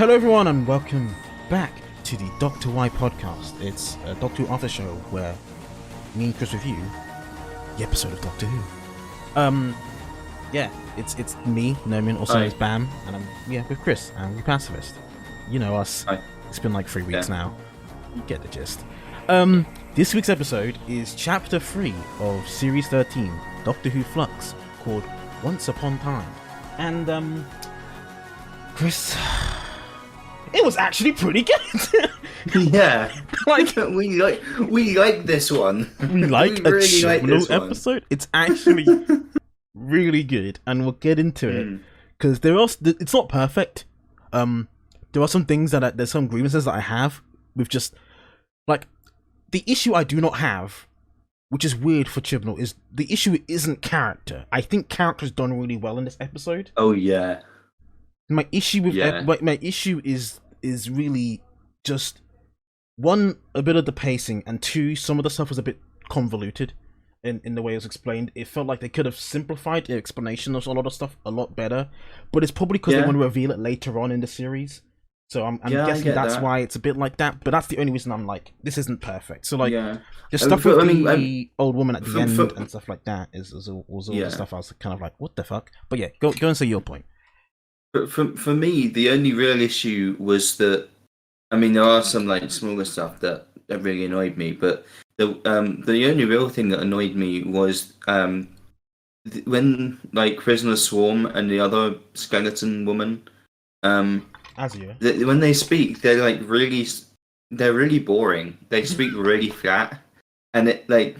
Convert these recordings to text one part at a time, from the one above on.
Hello, everyone, and welcome back to the Doctor Y podcast. It's a Doctor Who after show where me and Chris review the episode of Doctor Who. Yeah, it's me, Nomin, also known as Bam, and I'm with Chris, and the pacifist. You know us. Hi. It's been like 3 weeks now. You get the gist. This week's episode is Chapter 3 of Series 13, Doctor Who Flux, called Once Upon Time. And Chris, it was actually pretty good. Yeah, Like we like this one. we like We a really like Chibnall this one. episode. It's actually really good, and we'll get into it because it's not perfect. There are some things there's some grievances that I have with just like the issue I do not have, which is weird for Chibnall, is the issue isn't character. I think character's done really well in this episode. Oh yeah, My issue with my issue is really just one, a bit of the pacing, and two, some of the stuff was a bit convoluted in the way it was explained. It felt like they could have simplified the explanation of a lot of stuff a lot better, but it's probably because they want to reveal it later on in the series. So I'm guessing that's why it's a bit like that. But that's the only reason I'm like, this isn't perfect. So like, the stuff with the old woman at the end and stuff like that was all the stuff I was kind of like, what the fuck? But yeah, go and say your point. But for me, the only real issue was that, I mean, there are some like smaller stuff that really annoyed me, but the only real thing that annoyed me was when like Prisoner Swarm and the other skeleton woman, Azure. when they speak, they're really boring. They speak really flat, and it like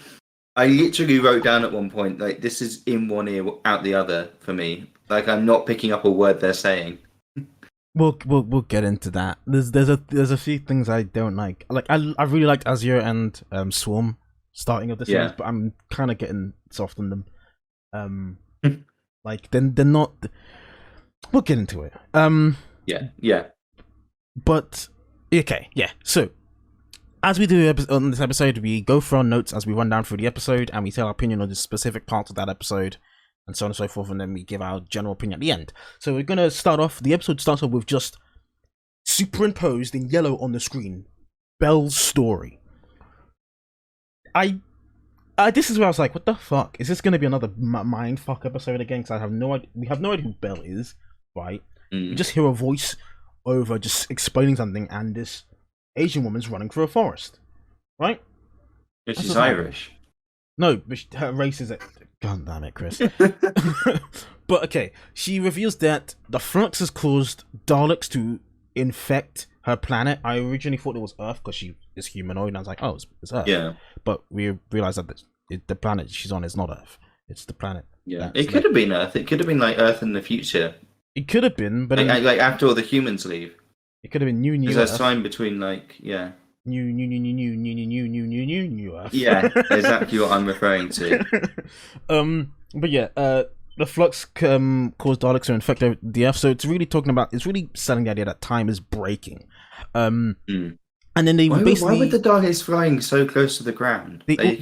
I literally wrote down at one point like, this is in one ear out the other for me. Like, I'm not picking up a word they're saying. We'll get into that. There's a few things I don't like. Like I really liked Azure and Swarm starting of the series, but I'm kind of getting soft on them. Like they're not. We'll get into it. Yeah. But okay, yeah. So as we do on this episode, we go through our notes as we run down through the episode, and we tell our opinion on the specific parts of that episode, and so on and so forth, and then we give our general opinion at the end. So we're gonna start off. The episode starts off with just superimposed in yellow on the screen, Belle's story. This is where I was like, what the fuck? Is this gonna be another mindfuck episode again? Because I have no idea. We have no idea who Belle is, right? You just hear a voice over just explaining something, and this Asian woman's running through a forest, right? She's Irish. No, but her race is God damn it, Chris. But okay, she reveals that the flux has caused Daleks to infect her planet. I originally thought it was Earth because she is humanoid, and I was like, oh, it's Earth. Yeah. But we realized that the planet she's on is not Earth. It's the planet. Yeah. It could have been Earth. It could have been like Earth in the future. It could have been, but like after all the humans leave. It could have been new. Because there's time between new Earth. Yeah, exactly what I'm referring to. But yeah, the flux caused Daleks to infect the Earth, so it's really selling the idea that time is breaking. And then they why basically would the Daleks flying so close to the ground? They were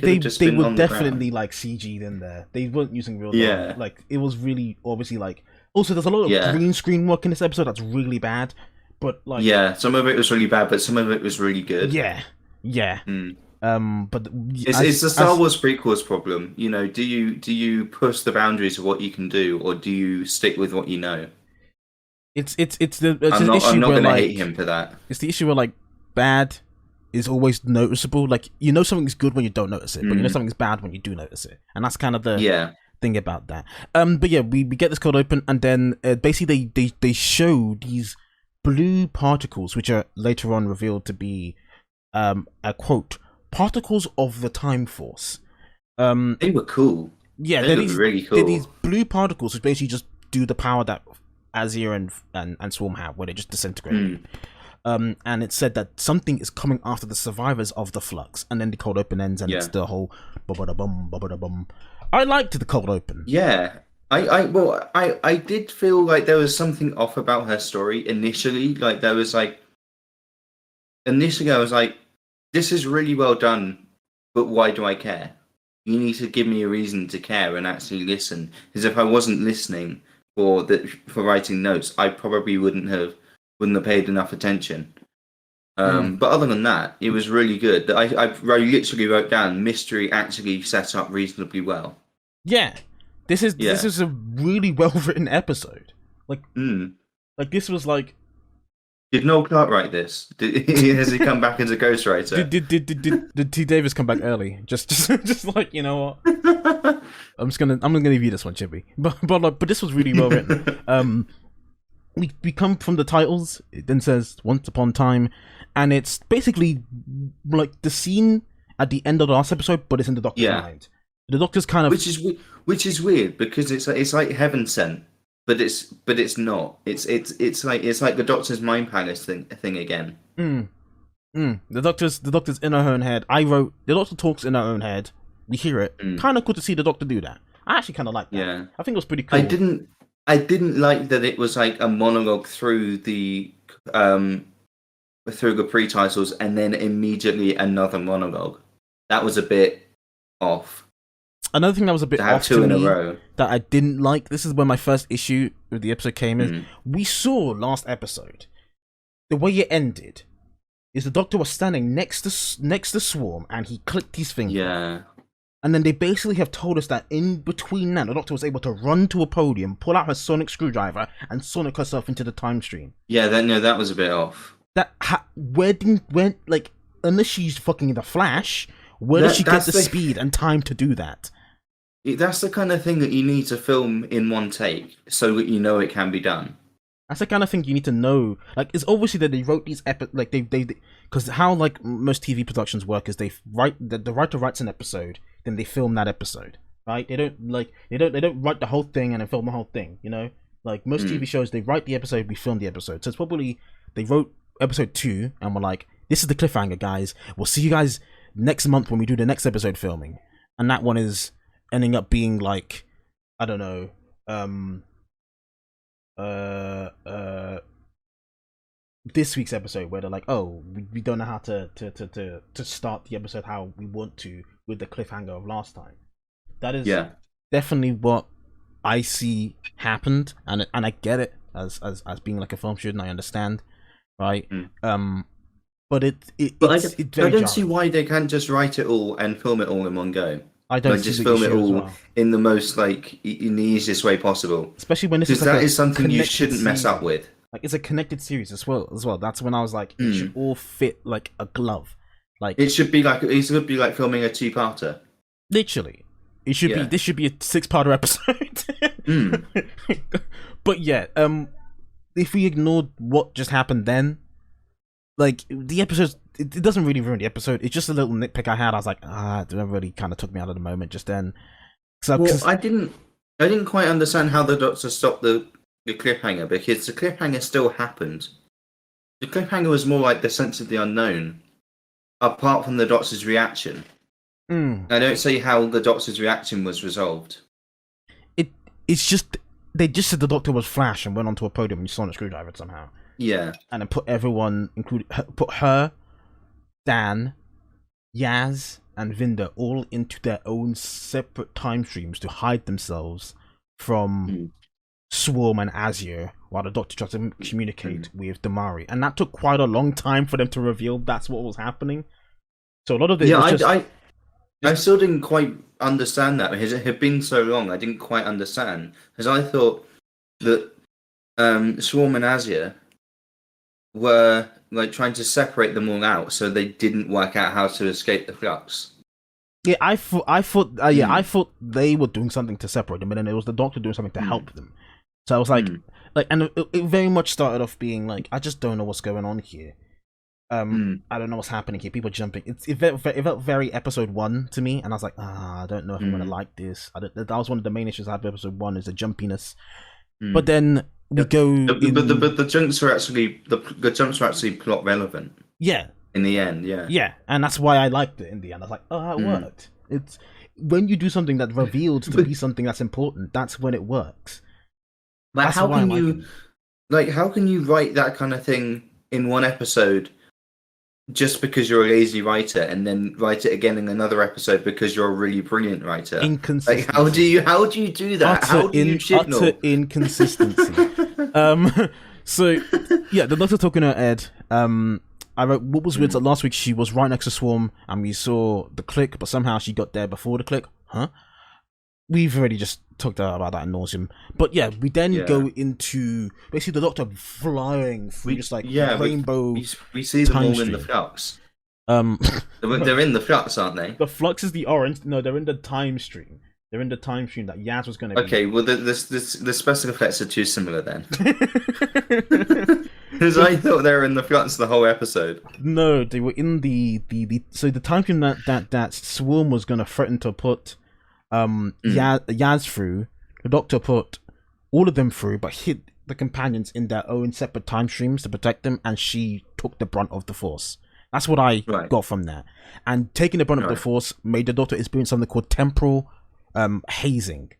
definitely like CG'd in there. They weren't using real Daleks. Like it was really obviously like. Also, there's a lot of green screen work in this episode that's really bad. But like, some of it was really bad, but some of it was really good. Yeah. But it's the Star Wars prequels problem. You know, do you push the boundaries of what you can do, or do you stick with what you know? I'm not gonna hate him for that. It's the issue where like bad is always noticeable. Like you know something's good when you don't notice it, but you know something's bad when you do notice it, and that's kind of the thing about that. But yeah, we get this code open, and then basically they show these blue particles, which are later on revealed to be a quote, particles of the time force. They were cool. Yeah, they look really cool. They're these blue particles which basically just do the power that Azir and Swarm have, where they just disintegrate. And it said that something is coming after the survivors of the flux, and then the cold open ends, and it's the whole bum. I liked the cold open. Yeah. I did feel like there was something off about her story initially. Like there was like initially I was like, this is really well done, but why do I care? You need to give me a reason to care and actually listen. Because if I wasn't listening for writing notes, I probably wouldn't have wouldn't have paid enough attention. But other than that, it was really good. I literally wrote down mystery actually set up reasonably well. Yeah, this is a really well written episode. Like this was like. Did Noel Clarke write this? Has he come back as a ghostwriter? Did T. Davis come back early? Just like, you know what? I'm gonna give you this one, Chippy. But this was really well written. We come from the titles. It then says Once Upon a Time, and it's basically like the scene at the end of the last episode, but it's in the Doctor's mind. The Doctor's kind of which is weird because it's like Heaven Sent. But it's not. It's like the Doctor's mind palace thing again. The Doctor's in her own head. I wrote the Doctor talks in her own head. We hear it. Kind of cool to see the Doctor do that. I actually kind of like that. Yeah, I think it was pretty cool. I didn't like that it was like a monologue through the pre-titles and then immediately another monologue. That was a bit off. Another thing that was a bit off to in me a row. That I didn't like, this is when my first issue with the episode came in, we saw last episode, the way it ended, is the Doctor was standing next to Swarm and he clicked his finger. Yeah. And then they basically have told us that in between that, the Doctor was able to run to a podium, pull out her sonic screwdriver, and sonic herself into the time stream. Yeah, that was a bit off. Unless she's fucking the Flash, where does she get the speed and time to do that? That's the kind of thing that you need to film in one take, so that you know it can be done. That's the kind of thing you need to know. Like, it's obviously that they wrote these because how like most TV productions work is the writer writes an episode, then they film that episode, right? They don't write the whole thing and then film the whole thing. You know, like most TV shows, they write the episode, we film the episode. So it's probably they wrote episode 2 and were like, this is the cliffhanger, guys. We'll see you guys next month when we do the next episode filming, and that one is ending up being like, I don't know, this week's episode where they're like, oh, we don't know how to start the episode how we want to with the cliffhanger of last time. That is definitely what I see happened, and I get it as being like a film should, and I understand, right? But I don't see why they can't just write it all and film it all in one go. I don't just film it all in the most in the easiest way possible. Especially when this is something you shouldn't mess up with. Like, it's a connected series as well. That's when I was like, it should all fit like a glove. Like it should be like filming a 2-parter. Literally, it should be. This should be a 6-parter episode. But yeah, if we ignored what just happened then, like the episode, it doesn't really ruin the episode. It's just a little nitpick I had. I was like, that really kind of took me out of the moment just then. I didn't quite understand how the Doctor stopped the cliffhanger, because the cliffhanger still happened. The cliffhanger was more like the sense of the unknown, apart from the Doctor's reaction. I don't see how the Doctor's reaction was resolved. It's just they just said the Doctor was Flash and went onto a podium and sonic screwdriver somehow. Yeah, and then put everyone, put her, Dan, Yaz, and Vinda all into their own separate time streams to hide themselves from Swarm and Azure, while the Doctor tried to communicate with Damari, and that took quite a long time for them to reveal that's what was happening. So a lot of this, I still didn't quite understand that, because it had been so long. I didn't quite understand, because I thought that Swarm and Azure were like trying to separate them all out so they didn't work out how to escape the flux. Yeah, I thought they were doing something to separate them, but then it was the Doctor doing something to help them. So I was like, and it very much started off being like, I just don't know what's going on here. I don't know what's happening here. People jumping. It felt very episode 1 to me, and I was like, I don't know if I'm gonna like this. That was one of the main issues I have with episode 1, is the jumpiness. But then we go. But the jumps were actually plot relevant. Yeah. In the end, yeah. Yeah, and that's why I liked it in the end. I was like, it worked. It's when you do something that revealed to be something that's important, that's when it works. Like, how can you write that kind of thing in one episode just because you're a lazy writer, and then write it again in another episode because you're a really brilliant writer? Inconsistency. Like, how do you do that? How do you signal? Utter inconsistency. So yeah, the Doctor talking to Ed. I wrote what was weird that last week she was right next to Swarm and we saw the Click, but somehow she got there before the Click. Huh? We've already just talked about that in nauseam. But yeah, we then go into basically the Doctor flying through just like rainbow. We see them all in the flux. They're in the flux, aren't they? The flux is the orange. No, they're in the time stream. They're in the time stream that Yaz was going to be. Okay, well, the special effects are too similar then. Because I thought they were in the flux the whole episode. No, they were in the so the time stream that Swarm was going to threaten to put Yaz through. The Doctor put all of them through, but hid the companions in their own separate time streams to protect them, and she took the brunt of the Force. That's what I got from that. And taking the brunt of the Force made the Doctor experience something called temporal hazing,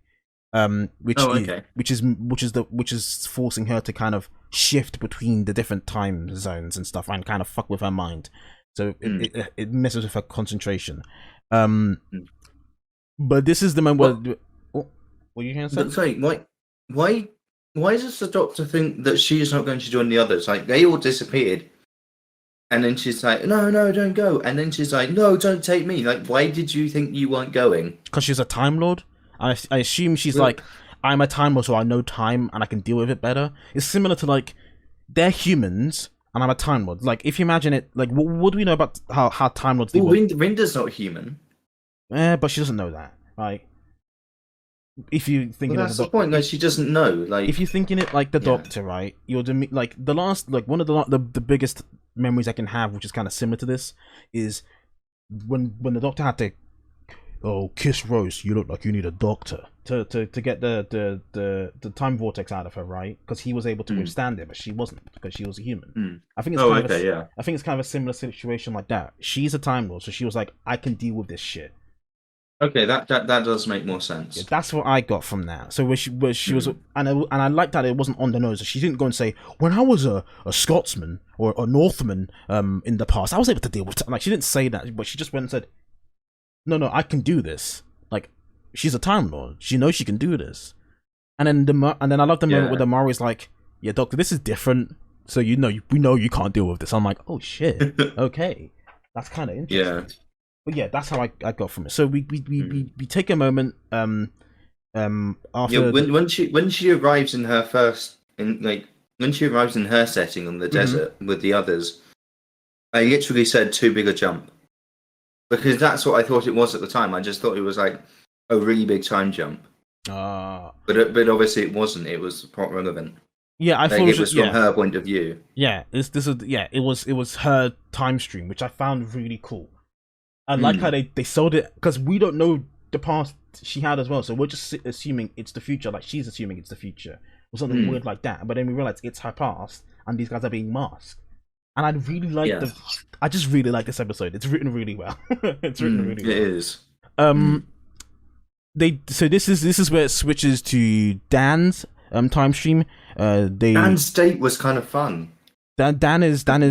which is forcing her to kind of shift between the different time zones and stuff, and kind of fuck with her mind. So it messes with her concentration. But this is the moment where. What are you going to say? Sorry, why does the Doctor think that she's not going to join the others? Like, they all disappeared. And then she's like, no, don't go. And then she's like, no, don't take me. Like, why did you think you weren't going? Because she's a Time Lord. I assume she's like, I'm a Time Lord, so I know time and I can deal with it better. It's similar to, like, they're humans and I'm a Time Lord. Like, if you imagine it, like, what do we know about how Time Lords... Rinda's not human. But she doesn't know that, right? If you thinking that's the point. No, she doesn't know. Like, if you're thinking it like the Doctor, right? You're like the last, like one of the biggest memories I can have, which is kind of similar to this, is when the Doctor had to kiss Rose. You look like you need a doctor to get the time vortex out of her, right? Because he was able to withstand it, but she wasn't because she was a human. I think it's I think it's kind of a similar situation like that. She's a Time Lord, so she was like, I can deal with this shit. Okay, that does make more sense. Yeah, that's what I got from that. So where she was, and I liked that it wasn't on the nose. She didn't go and say, when I was a Scotsman or a Northman in the past, I was able to deal with like she didn't say that, but she just went and said, no, I can do this. Like, she's a Time Lord. She knows she can do this. And then I love the moment where the Maori's like, yeah, Doctor, this is different. So we know you can't deal with this. I'm like, oh shit, okay, that's kind of interesting. Yeah. But yeah, that's how I got from it. So we take a moment after when she arrives in her when she arrives in her setting on the desert with the others, I literally said too big a jump, because that's what I thought it was at the time. I just thought it was like a really big time jump. But obviously it wasn't. It was plot relevant. Yeah, I thought it was from her point of view. Yeah, it was her time stream, which I found really cool. I like how they sold it, because we don't know the past she had as well, so we're just assuming it's the future, like she's assuming it's the future, or something weird like that. But then we realize it's her past, and these guys are being masked. And I really like I just really like this episode. It's written really well. It's written really well. It is. So this is where it switches to Dan's time stream. Dan's date was kind of fun. Dan is on a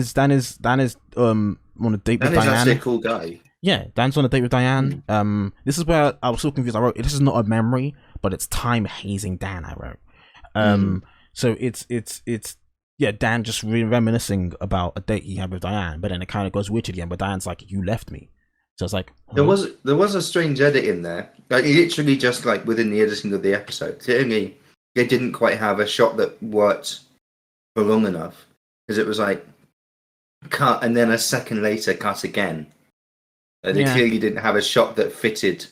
date with Diane. Dan is actually a cool guy. Yeah, Dan's on a date with Diane. This is where I was so confused. I wrote, this is not a memory, but it's time hazing Dan, I wrote. So it's Dan just reminiscing about a date he had with Diane, but then it kind of goes weird again, but Diane's like, you left me. So it's like, there was a strange edit in there. Like, literally just like within the editing of the episode. Clearly, they didn't quite have a shot that worked for long enough, because it was like, cut, and then a second later, cut again. They clearly didn't have a shot that fitted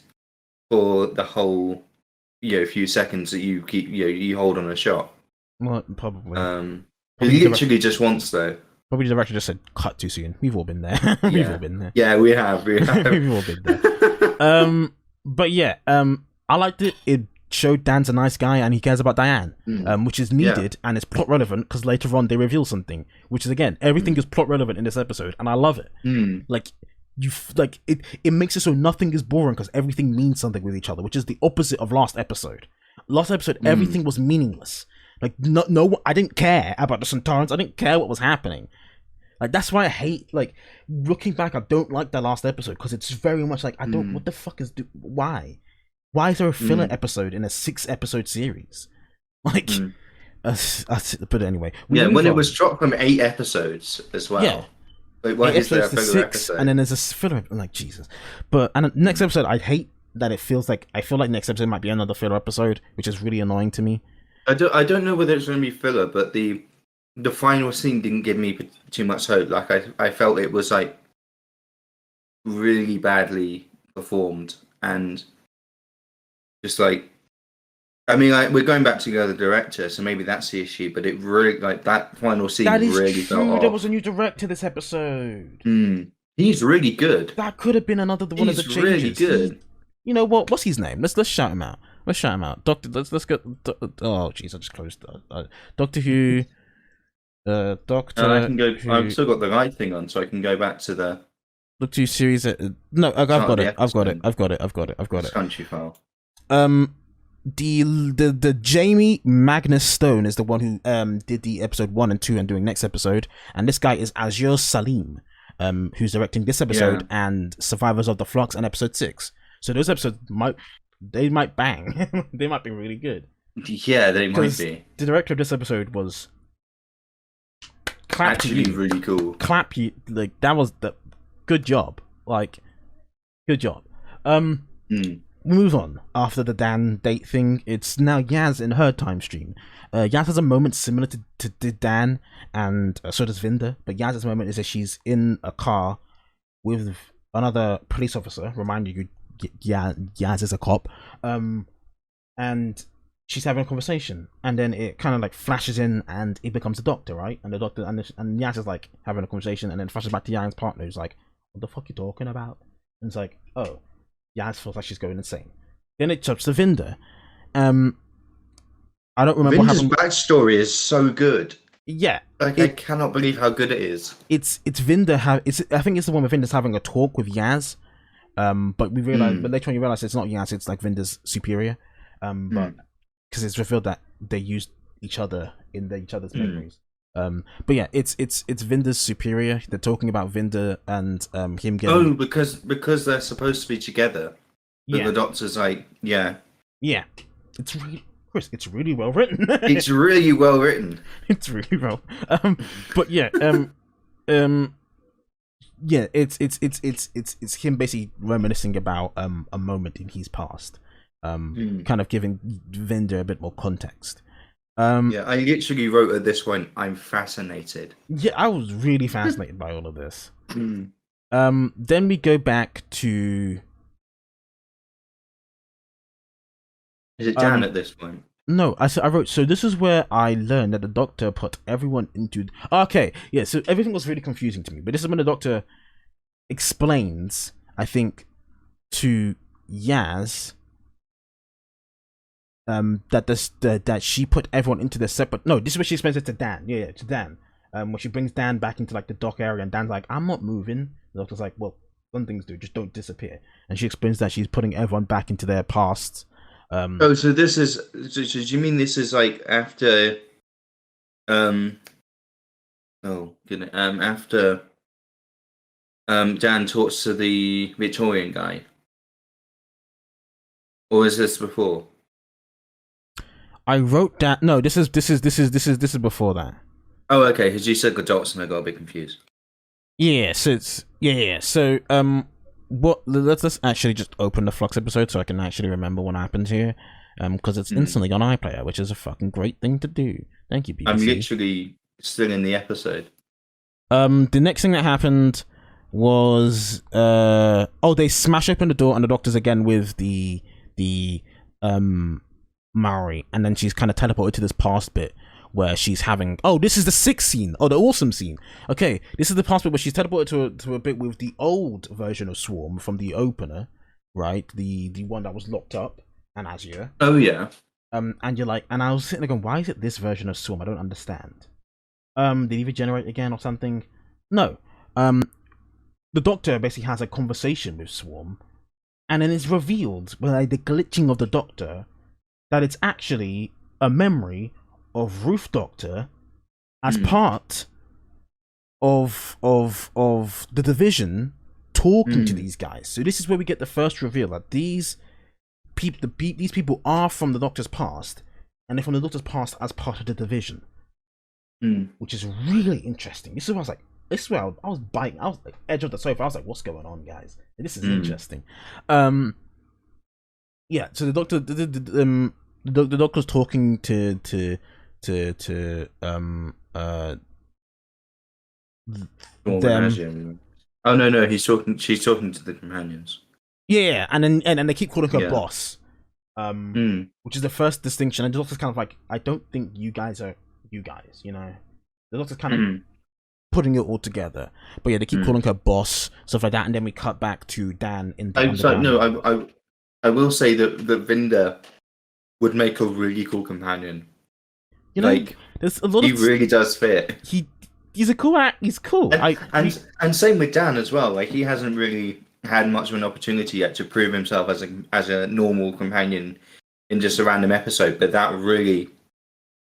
for the whole, few seconds that you keep, you hold on a shot. Well, probably. Literally just once though. Probably the director just said, "Cut too soon." We've all been there. We've all been there. Yeah, we have. We've all been there. But yeah, I liked it. It showed Dan's a nice guy and he cares about Diane, which is needed and it's plot relevant, because later on they reveal something, which is again everything is plot relevant in this episode, and I love it. Like. It makes it so nothing is boring, because everything means something with each other, which is the opposite of last episode. Everything was meaningless. Like no, I didn't care about the Sontarans. I didn't care what was happening. Like, that's why I hate, like, looking back, I don't like the last episode, because it's very much like, I don't, what the fuck is, why is there a filler episode in a 6-episode series? Like, But anyway, when it was dropped from 8 episodes as well. Yeah. Like, why is there a episodes to filler 6, episode? and then there's a filler. I'm like, Jesus. But and next episode, I hate that it feels like I feel like next episode might be another filler episode, which is really annoying to me. I don't know whether it's going to be filler, but the final scene didn't give me too much hope. Like I felt it was like really badly performed, and just like, I mean, like, we're going back to the other director, so maybe that's the issue. But it really, like, that final scene That is really true. felt off. There was a new director this episode. He's really good. That could have been another one of the changes. He's really good. You know what? What's his name? Let's shout him out. Let's shout him out. Doctor. Let's go. Oh, jeez, I just closed. Doctor Who. Doctor. I can go. Who, I've still got the right thing on, so I can go back to the Doctor Who series. No, I've got it. I've got it. country file. The Jamie Magnus Stone is the one who did the episode 1 and 2 and doing next episode, and this guy is Azure Salim, who's directing this episode and Survivors of the Flux and episode 6. So those episodes might bang. They might be really good. Yeah, they might be. The director of this episode was actually really cool. Clap you, like, that was the good job. Like, good job. We move on after the Dan date thing. It's now Yaz in her time stream. Yaz has a moment similar to Dan, and so does Vinda. But Yaz's moment is that she's in a car with another police officer. Remind you, Yaz is a cop. And she's having a conversation, and then it kind of like flashes in, and it becomes a doctor, right? And the doctor and Yaz is like having a conversation, and then flashes back to Yaz's partner, who's like, "What the fuck you talking about?" And it's like, oh. Yaz feels like she's going insane. Then it jumps to Vinda. I don't remember Vinda's backstory is so good. Yeah, like, I cannot believe how good it is. It's Vinda. I think it's the one where Vinda's having a talk with Yaz. But we realize, but later on you realize it's not Yaz. It's like Vinda's superior. But because it's revealed that they used each other in each other's memories. But yeah, it's Vinda's superior. They're talking about Vinda and him getting. Oh, because they're supposed to be together. But the doctor's like, yeah. It's really, Chris. It's really well written. It's really well written. It's really well. But yeah, yeah. It's him basically reminiscing about a moment in his past. Kind of giving Vinda a bit more context. Yeah, I literally wrote at this point, I'm fascinated. Yeah, I was really fascinated by all of this. Then we go back to... Is it Dan at this point? No, I wrote, so this is where I learned that the doctor put everyone into... Okay, yeah, so everything was really confusing to me, but this is when the doctor explains, I think, to Yaz... that she put everyone into the separate. No, this is where she explains it to Dan. Yeah, to Dan. When she brings Dan back into like the dock area, and Dan's like, "I'm not moving." The doctor's like, "Well, some things do, just don't disappear." And she explains that she's putting everyone back into their past. So this is. So do you mean this is like after? Oh goodness. After. Dan talks to the Victorian guy. Or is this before? I wrote that. No, this is before that. Oh, okay. Because you said adults, and I got a bit confused. Yeah. So it's So what? Let's actually just open the Flux episode so I can actually remember what happened here. Because it's instantly on iPlayer, which is a fucking great thing to do. Thank you, BBC. I'm literally still in the episode. The next thing that happened was they smash open the door, and the doctor's again with the Maori, and then she's kind of teleported to this past bit where she's having this is the 6th scene, the awesome scene. Okay, this is the past bit where she's teleported to a bit with the old version of Swarm from the opener, right? The one that was locked up and Azure. Oh yeah. And you're like, and I was sitting there going, why is it this version of Swarm? I don't understand. Did he regenerate again or something? No. The doctor basically has a conversation with Swarm, and then it's revealed by the glitching of the doctor that it's actually a memory of Ruth Doctor as part of the Division talking to these guys. So this is where we get the first reveal that these people are from the Doctor's past, and they're from the Doctor's past as part of the Division, which is really interesting. This is where I was like, this is where I was biting. I was like, edge of the sofa. I was like, what's going on, guys? This is interesting. Yeah. So the Doctor, the Doctor's talking to them. Oh no, she's talking to the companions. Yeah, and then they keep calling her boss. Which is the first distinction. And the Doctor's kind of like, I don't think you guys are you guys, you know. The Doctor's kind of putting it all together. But yeah, they keep calling her boss, stuff like that, and then we cut back to Dan in the I will say that Vinder would make a really cool companion. You know, like, there's a lot he really does fit. He's a cool act. He's cool. And same with Dan as well. Like, he hasn't really had much of an opportunity yet to prove himself as a normal companion in just a random episode, but that really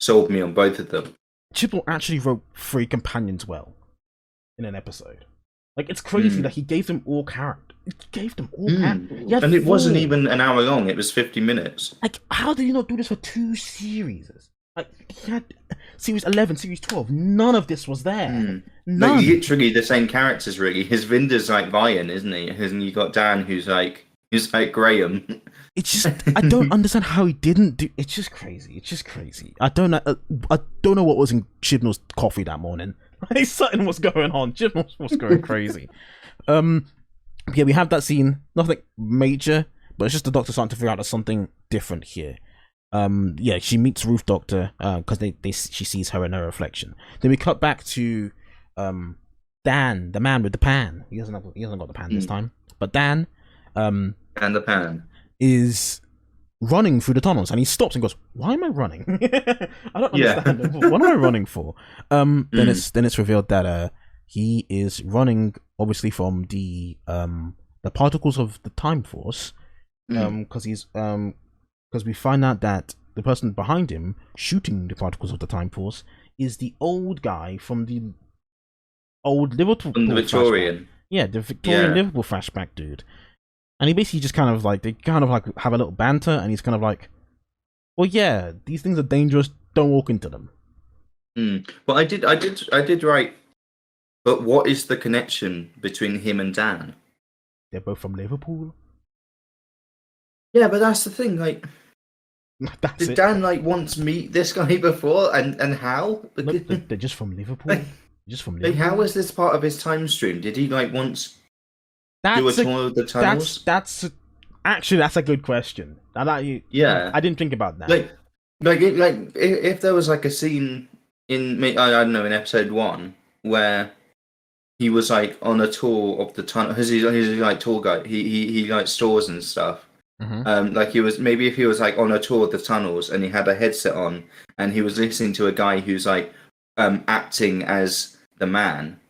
sold me on both of them. Chibnall actually wrote 3 companions well in an episode. Like, it's crazy that he gave them all character. He gave them all character. And it wasn't even an hour long. It was 50 minutes. Like, how did you not do this for 2 series? Like, he had series 11, series 12. None of this was there. None. Like, literally the same characters, really. His Vinder's like Vian, isn't he? And you got Dan, who's like Graham. It's just, I don't understand how he didn't do. It's just crazy. It's just crazy. I don't know. I don't know what was in Chibnall's coffee that morning. Like, something was going on. Chibnall was going crazy. Yeah, we have that scene. Nothing major, but it's just the Doctor starting to figure out there's something different here. Yeah, she meets Ruth Doctor because she sees her in her reflection. Then we cut back to Dan, the man with the pan. He hasn't got the pan this time, but Dan and the pan is running through the tunnels, and he stops and goes, "Why am I running? I don't understand. What am I running for?" Then it's revealed that he is running obviously from the particles of the Time Force, because we find out that the person behind him shooting the particles of the Time Force is the old guy from the old Liverpool Victorian. Flashback. Yeah, the Victorian Liverpool flashback dude. And he basically just kind of like, they kind of like have a little banter, and he's kind of like, well, yeah, these things are dangerous, don't walk into them. Well, I did write, but what is the connection between him and Dan? They're both from Liverpool. Yeah, but that's the thing, like, did Dan like once meet this guy before, and how? Look, they're just from Liverpool. Just from Liverpool. Like, how is this part of his time stream? Did he like once do a tour of the tunnels? That's a good question. I didn't think about that. If there was like a scene in I don't know, in episode 1 where he was like on a tour of the tunnel, because he's like tour guide. He like stores and stuff. Like he was, maybe if he was like on a tour of the tunnels and he had a headset on and he was listening to a guy who's like acting as the man,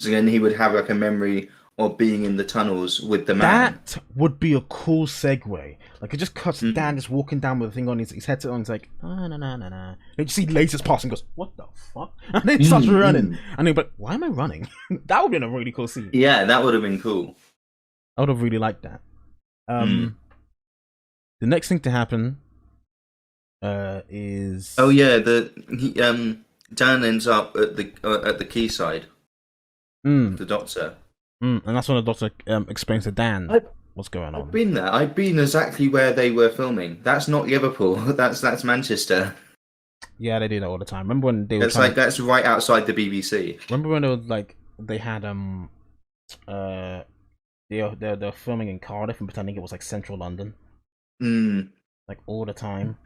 so then he would have like a memory of being in the tunnels with the man. That would be a cool segue. Like, it just cuts Dan just walking down with the thing on his headset on. He's like, no. And you see lasers passing, goes, what the fuck? And then he starts running. And he's like, why am I running? That would have been a really cool scene. Yeah, that would have been cool. I would have really liked that. The next thing to happen is Dan ends up at the quayside. The Doctor. And that's when the Doctor explains to Dan what's going on. I've been there. I've been exactly where they were filming. That's not Liverpool. That's Manchester. Yeah, they do that all the time. Remember when they were that's right outside the BBC. Remember when they were like, they had they're filming in Cardiff and pretending it was like central London. Like all the time.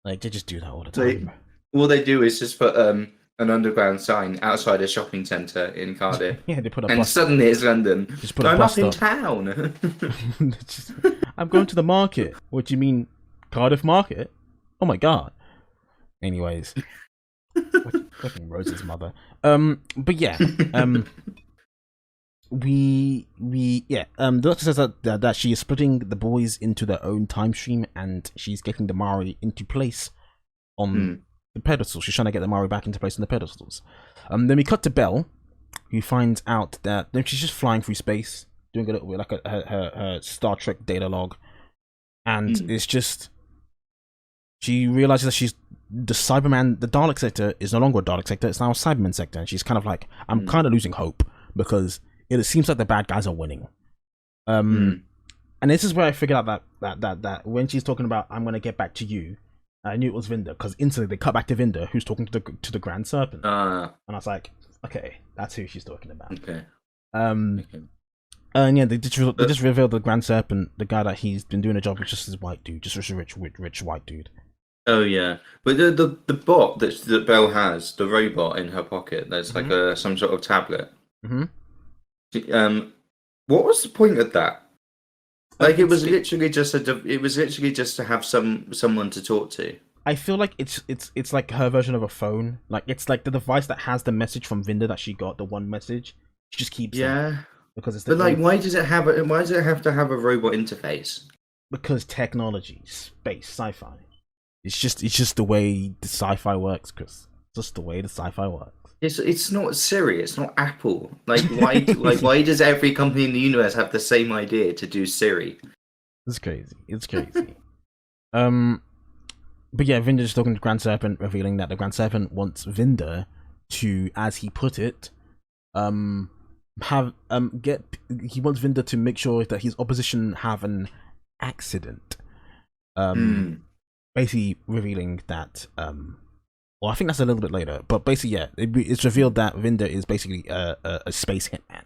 Like, they just do that all the time. All they do is just put an underground sign outside a shopping centre in Cardiff. Yeah, they put a and bus. Suddenly it's London. Just put a bus I'm up in town. I'm going to the market. What do you mean, Cardiff Market? Oh my god. Anyways, fucking Rose's mother. But yeah. The Doctor says that she is splitting the boys into their own time stream, and she's getting the Maori into place on the pedestal. She's trying to get the Maori back into place on the pedestals. Then we cut to Belle, who finds out that she's just flying through space, doing a little bit like her Star Trek data log, and it's just, she realizes that she's the Cyberman, the Dalek sector is no longer a Dalek sector, it's now a Cyberman sector, and she's kind of like, I'm kind of losing hope because it seems like the bad guys are winning. And this is where I figured out that when she's talking about I'm gonna get back to you, I knew it was Vinda because instantly they cut back to Vinda, who's talking to the Grand Serpent, and I was like, okay, that's who she's talking about. Okay. And yeah, they just revealed the Grand Serpent, the guy that he's been doing a job with, just as white dude, just a rich white dude. Oh yeah, but the bot that Belle has, the robot in her pocket, there's like some sort of tablet. What was the point of that? Like it was literally just to have someone to talk to. I feel like it's like her version of a phone. Like it's like the device that has the message from Vinda that she got, the one message. She just keeps it because it's. But like, why does it have to have a robot interface? Because technology, space, sci-fi. It's just the way the sci-fi works, Chris. Just the way the sci-fi works. It's not Siri. It's not Apple. Like why does every company in the universe have the same idea to do Siri? It's crazy. But yeah, Vinda's talking to Grand Serpent, revealing that the Grand Serpent wants Vinda to, as he put it, he wants Vinda to make sure that his opposition have an accident. Basically revealing that well, I think that's a little bit later, but basically, yeah, it's revealed that Vinda is basically a space hitman.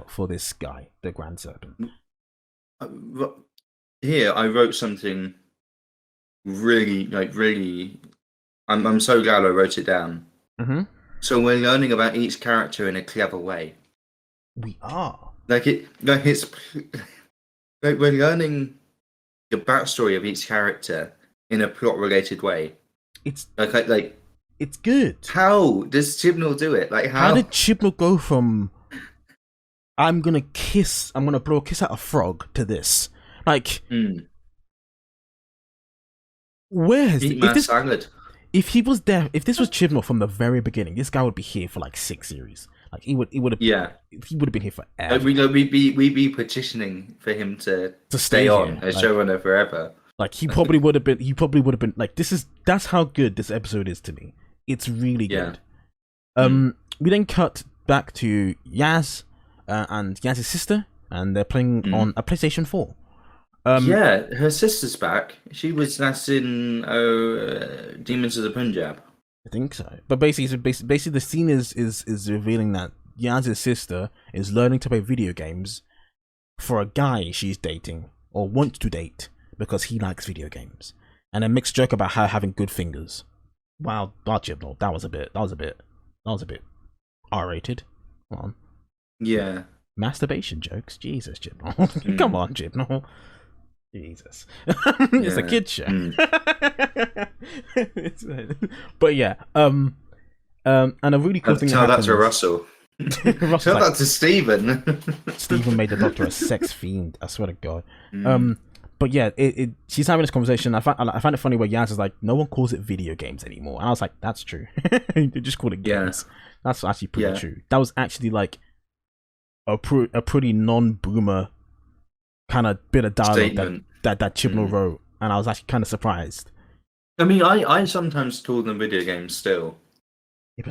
For this guy, the Grand Serpent. Here, I wrote something really. I'm so glad I wrote it down. So we're learning about each character in a clever way. We are we're learning the backstory of each character in a plot-related way. It's like it's good. How does Chibnall do it? Like how did Chibnall go from I'm gonna blow a kiss at a frog to this? Like where has if he was there, if this was Chibnall from the very beginning, this guy would be here for like 6 series. Like he would have he would have been here forever. We'd be petitioning for him to stay on as showrunner forever. Like he probably would have been like, that's how good this episode is to me. It's really good. We then cut back to Yaz and Yaz's sister, and they're playing on a PlayStation 4. Her sister's back. That's in Demons of the Punjab. I think so. But basically the scene is revealing that Yaz's sister is learning to play video games for a guy she's dating or wants to date because he likes video games, and a mixed joke about her having good fingers. Wow, Chibnall, that was a bit R-rated. Come on. Yeah. Masturbation jokes, Jesus, Chibnall. Come on, Chibnall. Jesus. It's a kid show. But yeah, and a really cool thing tell that to Russell. Tell that to Stephen. Stephen made the Doctor a sex fiend, I swear to God. But yeah, she's having this conversation. I find it funny where Yaz is like, no one calls it video games anymore. And I was like, that's true. They just call it games. That's actually pretty true. That was actually like a pretty non-boomer kind of bit of dialogue that Chibnall wrote, and I was actually kind of surprised. I mean, I sometimes call them video games still.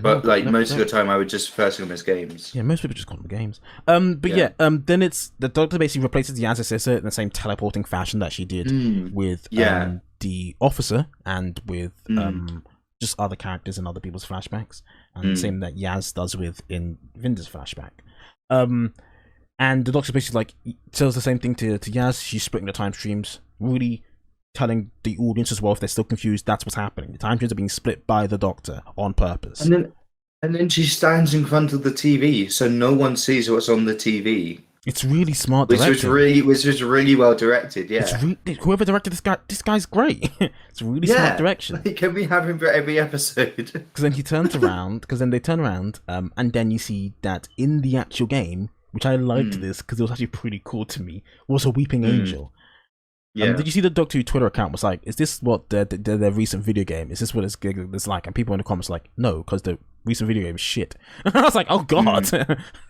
But most of the time, I would just refer to them as games. Yeah, most people just call them games. Then it's the Doctor basically replaces Yaz's sister in the same teleporting fashion that she did with the officer and with just other characters and other people's flashbacks, and the same that Yaz does with in Vinda's flashback. And the Doctor basically tells the same thing to Yaz. She's splitting the time streams, really telling the audience as well, if they're still confused, that's what's happening. The time streams are being split by the Doctor on purpose. And then she stands in front of the TV, so no one sees what's on the TV. It's really smart directing. Which was really well directed. Yeah. Whoever directed this guy's great. It's really smart direction. Can we have him for every episode? Because then he turns around. Because then they turn around, and then you see that in the actual game, which I liked this because it was actually pretty cool to me, was a weeping angel. Yeah. Did you see the Doctor Who Twitter account was like, is this what their recent video game? Is this what it's like? And people in the comments were like, no, because the recent video game is shit. I was like, oh god,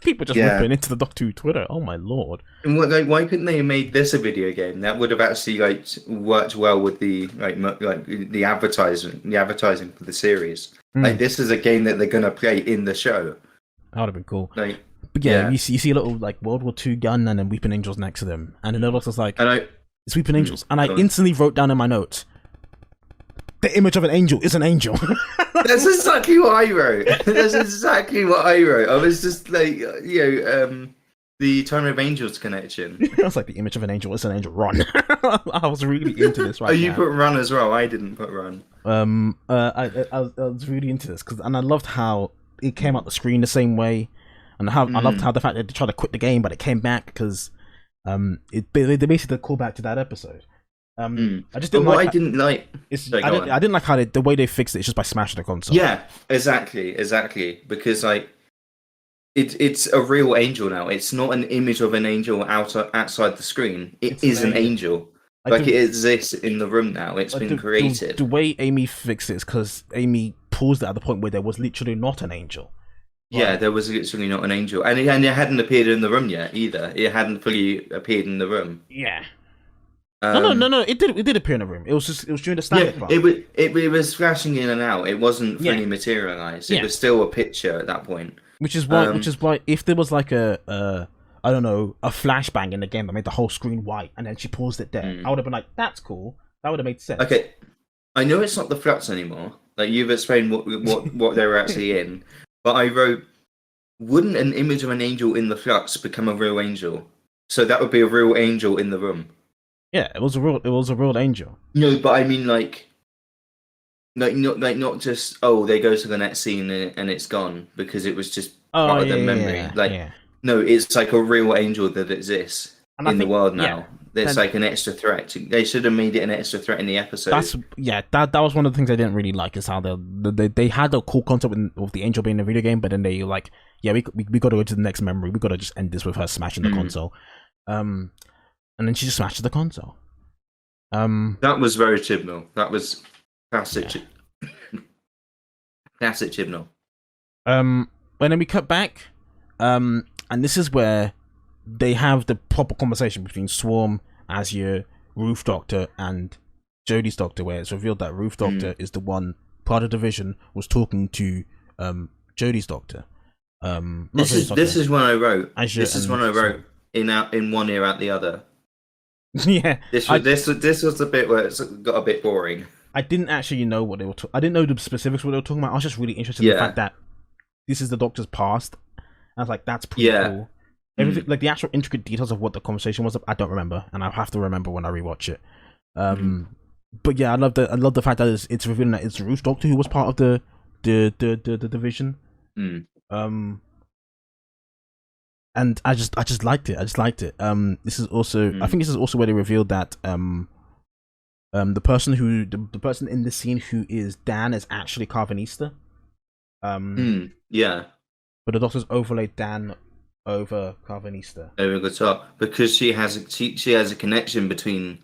people just ripping into the Doctor Who Twitter. Oh my lord! And why couldn't they have made this a video game that would have actually like worked well with the the advertising for the series? Like this is a game that they're gonna play in the show. That would have been cool. Like, but yeah, you see a little like World War II gun and then Weeping Angels next to them, and then it looks like it's Weeping Angels, and I instantly wrote down in my notes, the image of an angel is an angel. That's exactly what I wrote. That's exactly what I wrote. I was just like, the Time of Angels connection. I was like, the image of an angel is an angel. Run. I was really into this right now. You put run as well. I didn't put run. I was really into this and I loved how it came out the screen the same way, and how I loved how the fact that they tried to quit the game, but it came back because they basically call back to that episode. I just didn't I didn't like. I didn't like how the way they fixed it. It's just by smashing the console. Yeah, exactly. Because like, it's a real angel now. It's not an image of an angel outside the screen. It is an angel. Like it exists in the room now. It's been created. The way Amy fixed it is because Amy paused it at the point where there was literally not an angel. Yeah, there was literally not an angel, and it hadn't appeared in the room yet either. It hadn't fully appeared in the room. Yeah. No. It did appear in the room. It was during the static part. It was flashing in and out. It wasn't fully materialized. It was still a picture at that point. Which is why if there was like a I don't know, a flashbang in the game that made the whole screen white and then she paused it there, I would have been like, that's cool. That would have made sense. Okay, I know it's not the flux anymore. Like you've explained what they were actually in, but I wrote, wouldn't an image of an angel in the flux become a real angel? So that would be a real angel in the room. Yeah, it was a real angel. No, but I mean not just they go to the next scene and it's gone because it was just part of their memory. No, it's like a real angel that exists in the world now. There's like an extra threat. They should have made it an extra threat in the episode. That was one of the things I didn't really like, is how they had a cool concept of the angel being in a video game, but then they like, we got to go to the next memory. We got to just end this with her smashing the console. And then she just smashes the console. That was very Chibnall. That was classic. Classic Chibnall. And then we cut back, and this is where they have the proper conversation between Swarm, Azure, Roof Doctor, and Jodie's Doctor, where it's revealed that Roof Doctor is the one part of the Division was talking to Jodie's Doctor. This is when I wrote. This is when I wrote in one ear out the other. Yeah, this was the bit where it got a bit boring. I didn't actually know what they were. I didn't know the specifics of what they were talking about. I was just really interested in the fact that this is the Doctor's past. I was like, that's pretty cool. Everything, like the actual intricate details of what the conversation was, I don't remember, and I'll have to remember when I rewatch it. But yeah, I love the fact that it's revealing that it's Roof Doctor who was part of the Division. And I just liked it. This is also I think this is also where they revealed that the person in the scene who is Dan is actually Carvanista. Yeah. But the Doctor's overlaid Dan over Carvanista. Over the top, because she has a connection between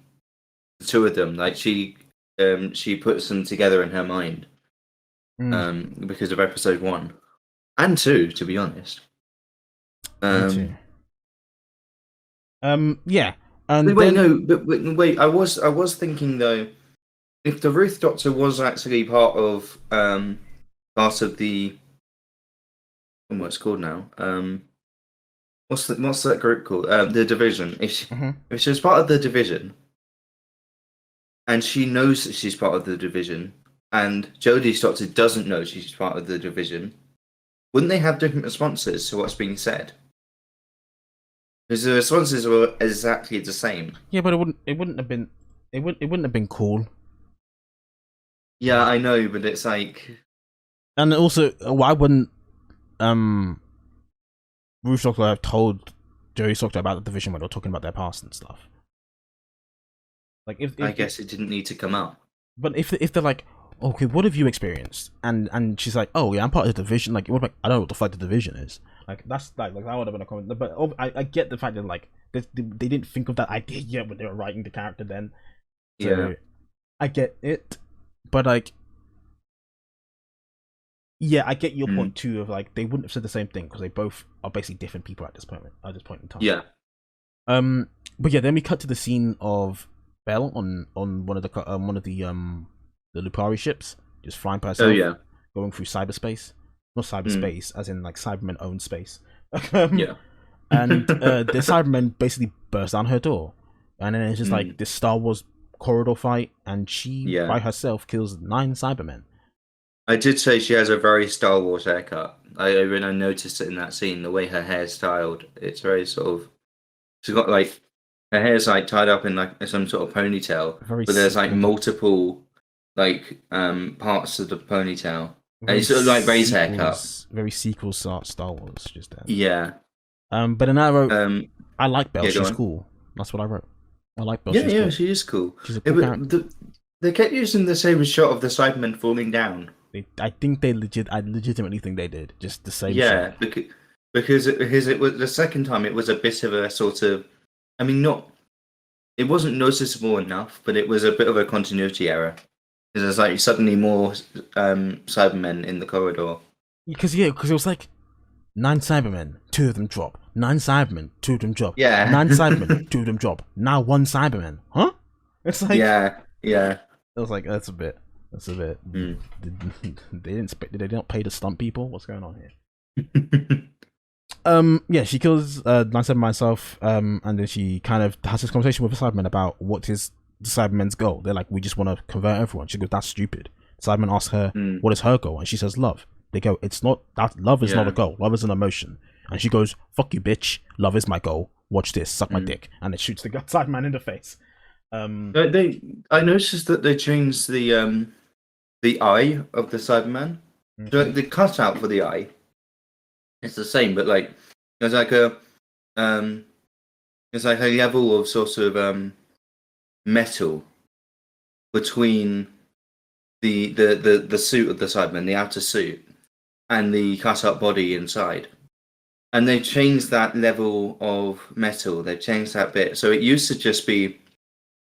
the two of them. Like she puts them together in her mind. Because of episode 1 and 2, to be honest. Yeah. And wait. I was thinking though, if the Ruth Doctor was actually part of the what's it called now? What's that group called? The Division. If she was part of the Division, and she knows that she's part of the Division, and Jodie's Doctor doesn't know she's part of the Division, wouldn't they have different responses to what's being said? Because the responses were exactly the same. Yeah, but it wouldn't have been cool. Yeah, I know, but it's like, and also, why wouldn't Roof Doctor have told Jodie's Doctor about the Division when they were talking about their past and stuff? Like, if I guess it didn't need to come up. But if they're like, okay, what have you experienced? And she's like, oh yeah, I'm part of the Division. Like, what? I don't know what the fuck the Division is. Like, that's like that would have been a comment. But I get the fact that like they didn't think of that idea yet when they were writing the character then. So, I get it, but like, Yeah, I get your point too. Of like, they wouldn't have said the same thing because they both are basically different people at this point in time. Yeah. But yeah, then we cut to the scene of Belle on one of the Lupari ships, just flying by herself, going through cyberspace. Not cyberspace, as in like Cybermen own space. Yeah. And the Cybermen basically burst down her door, and then it's just like this Star Wars corridor fight, and she by herself kills 9 Cybermen. I did say she has a very Star Wars haircut. I noticed it in that scene, the way her hair's styled. It's very sort of. She's got like her hair's like tied up in like some sort of ponytail, but there's like multiple like parts of the ponytail. And it's sort of like Rey's haircut. Very sequel Star Wars, just there. Yeah. But then I wrote, I like Belle. She's cool. That's what I wrote. I like Belle. Yeah, cool. She is cool. She's a cool character. They kept using the same shot of the Cybermen falling down. I think I legitimately think they did just the same. Yeah, shot. because it was the second time. It was a bit of a sort of, I mean, it wasn't noticeable enough, but it was a bit of a continuity error. Because there's like suddenly more Cybermen in the corridor. Because it was like 9 Cybermen, 2 of them drop. 9 Cybermen, 2 of them drop. Yeah. 9 Cybermen, 2 of them drop. Now 1 Cyberman, huh? It's like yeah. It was like that's a bit. They didn't pay to stunt people. What's going on here? Yeah, she kills 9 Cybermen myself. And then she kind of has this conversation with the Cybermen about what is the Cybermen's goal. They're like, we just want to convert everyone. She goes, that's stupid. Cybermen asks her, what is her goal? And she says, love. They go, it's not that. Love is not a goal. Love is an emotion. And she goes, fuck you, bitch. Love is my goal. Watch this. Suck my dick. And it shoots the Cyberman in the face. I noticed that they changed the eye of the Cyberman. So the cutout for the eye, it's the same, but like there's like a level of sort of metal between the suit of the Cyberman, the outer suit, and the cut-up body inside. And they've changed that level of metal. They've changed that bit. So it used to just be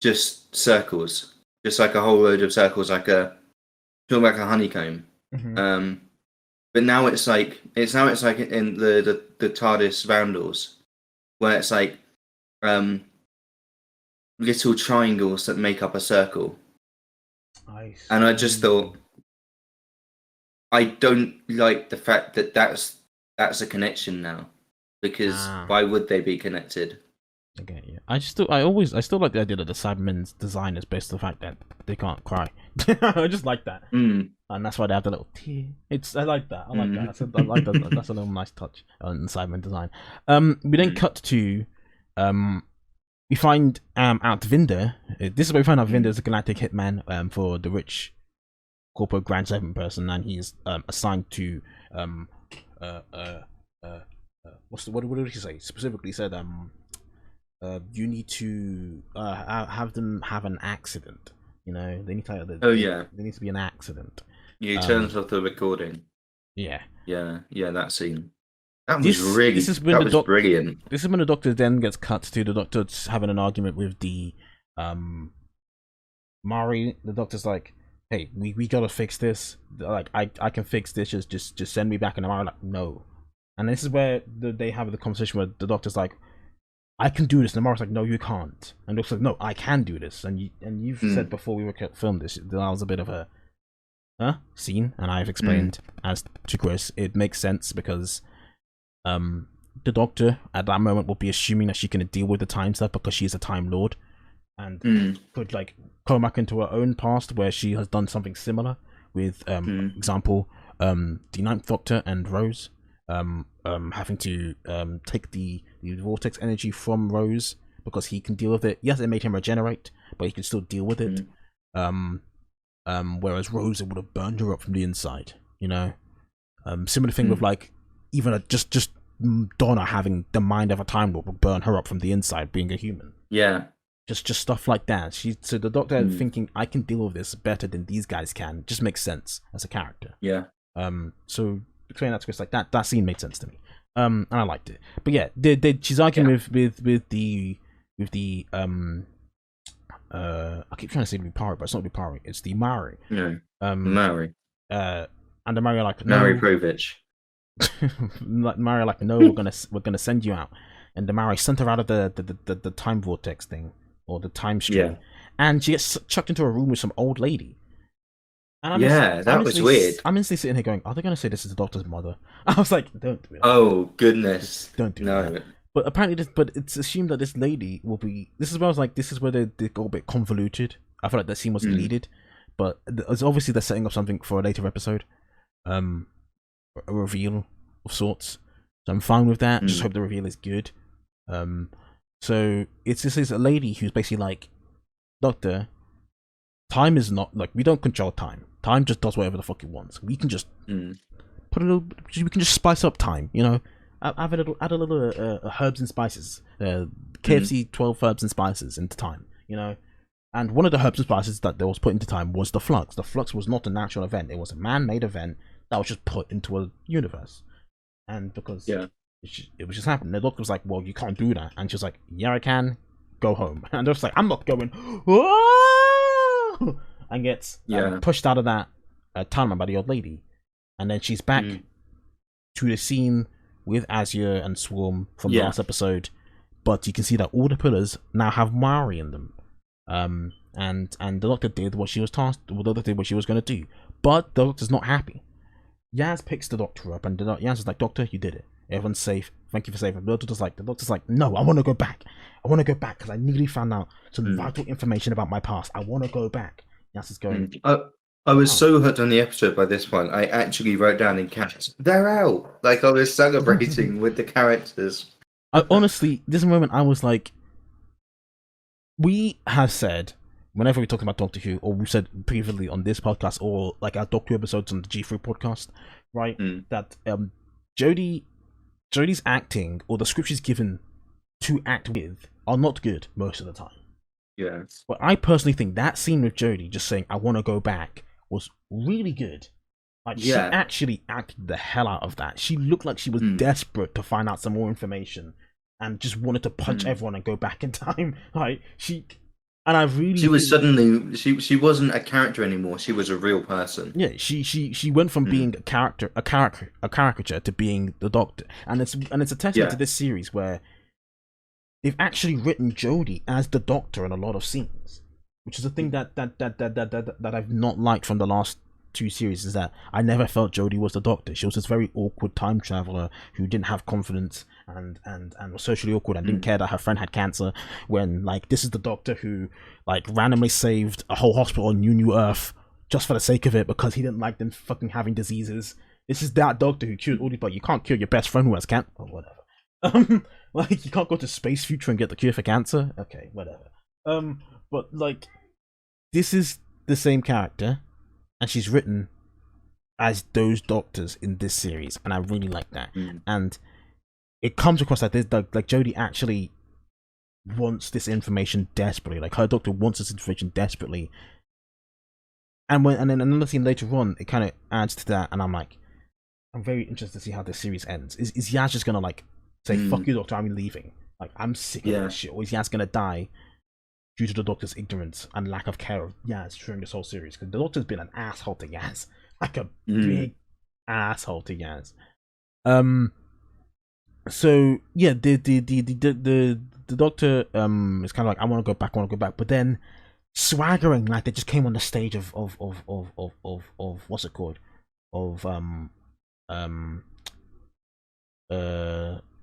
just circles, just like a whole load of circles, like a honeycomb. But now it's like in the TARDIS Vandals, where it's like little triangles that make up a circle. And I just thought, I don't like the fact that that's a connection now, because why would they be connected? Okay, yeah. I still like the idea that the Cybermen's design is based on the fact that they can't cry. I just like that, and that's why they have the little tear. I like that. I like that. I like that. That's a little nice touch on the Cybermen design. We then cut to, we find out Vinder. This is where we find out Vinder is a galactic hitman for the rich corporate Grand Cyberman person, and he's assigned to what did he say? Specifically, he said you need to have them have an accident. You know, they need to. There needs to be an accident. Yeah, he turns off the recording. Yeah, that scene. That was brilliant. This is when the Doctor then gets cut to the Doctor having an argument with the Mari. The Doctor's like, "Hey, we gotta fix this. Like, I can fix this. Just send me back." And the Mari like, "No." And this is where they have the conversation where the Doctor's like, I can do this. And the Mara's like, no, you can't. And the Doctor's like, no, I can do this. And you've said before we filmed this, that was a bit of a scene. And I've explained as to Chris, it makes sense because the Doctor at that moment will be assuming that she can deal with the time stuff because she's a Time Lord, and could like go back into her own past where she has done something similar with example the Ninth Doctor and Rose. Having to take the vortex energy from Rose because he can deal with it. Yes, it made him regenerate, but he can still deal with it. Whereas Rose, it would have burned her up from the inside. You know, similar thing with like even just Donna having the mind of a Time Lord would burn her up from the inside, being a human. Yeah, just stuff like that. So the Doctor thinking I can deal with this better than these guys can just makes sense as a character. Yeah. So explain that to Chris, like that scene made sense to me, and I liked it. But yeah, she's arguing with the I keep trying to say Lupari, but it's not Lupari, it's the Mari. No, Mari. And the Mario like, no. Mary Provich. Mario like, no, we're gonna send you out. And the Mario sent her out of the time vortex thing, or the time stream. And she gets chucked into a room with some old lady. And that was weird. I'm instantly sitting here going, are they going to say this is the Doctor's mother? I was like, don't do that. Oh, goodness. Don't do that. But apparently, it's assumed that this lady will be... This is where I was like, this is where they go a bit convoluted. I feel like that scene wasn't needed. But it's obviously they're setting up something for a later episode. A reveal of sorts. So I'm fine with that. Just hope the reveal is good. So it's this is a lady who's basically like, Doctor, time is not... Like, we don't control time. Time just does whatever the fuck it wants. We can just put a little. We can just spice up time, you know. Add a little herbs and spices. KFC 12 herbs and spices into time, you know. And one of the herbs and spices that was put into time was the flux. The flux was not a natural event; it was a man-made event that was just put into a universe. And because it was just happening, the Doctor was like, "Well, you can't do that," and she was like, "Yeah, I can. Go home." And I was like, "I'm not going." Whoa! And gets pushed out of that tournament by the old lady, and then she's back to the scene with Azure and Swarm from the last episode, but you can see that all the pillars now have Mari in them, and the Doctor did what she was tasked. The Doctor did what she was going to do, but the Doctor's not happy. Yaz picks the Doctor up, and Yaz is like, "Doctor, you did it. Everyone's safe. Thank you for saving." The Doctor's like, "No, I want to go back. I want to go back because I nearly found out some vital information about my past. I want to go back." Yas is going. I was so hooked on the episode by this one. I actually wrote down in caps, "They're out!" Like I was celebrating with the characters. Honestly, this moment I was like, we have said whenever we talk about Doctor Who, or we said previously on this podcast, or like our Doctor Who episodes on the G3 podcast, right? That Jodie's acting or the script she's given to act with are not good most of the time. Yes. But I personally think that scene with Jodie just saying, "I want to go back," was really good. Like, she actually acted the hell out of that. She looked like she was desperate to find out some more information and just wanted to punch everyone and go back in time. Like, she was suddenly, she wasn't a character anymore. She was a real person. Yeah, she went from being a caricature to being the Doctor. And it's a testament to this series where they've actually written Jodie as the Doctor in a lot of scenes, which is a thing that I've not liked from the last two series. Is that I never felt Jodie was the Doctor. She was this very awkward time traveler who didn't have confidence and was socially awkward and didn't care that her friend had cancer. When like this is the Doctor who like randomly saved a whole hospital on New Earth just for the sake of it because he didn't like them fucking having diseases. This is that Doctor who cured all these, but you can't cure your best friend who has cancer or whatever. Like, you can't go to space future and get the cure for cancer? Okay, whatever. But, like, this is the same character, and she's written as those Doctors in this series, and I really like that. And it comes across like this, like Jodie actually wants this information desperately. Like, her Doctor wants this information desperately. And then another scene later on, it kind of adds to that, and I'm like, I'm very interested to see how this series ends. Is Yaz just gonna, like, say, "Fuck you, Doctor, I'm leaving. Like, I'm sick of this shit." Or is Yaz gonna die due to the Doctor's ignorance and lack of care of Yaz during this whole series? Because the Doctor's been an asshole to Yaz. Like a big asshole to Yaz. So yeah, the Doctor is kind of like, I want to go back, but then swaggering like they just came on the stage of what's it called?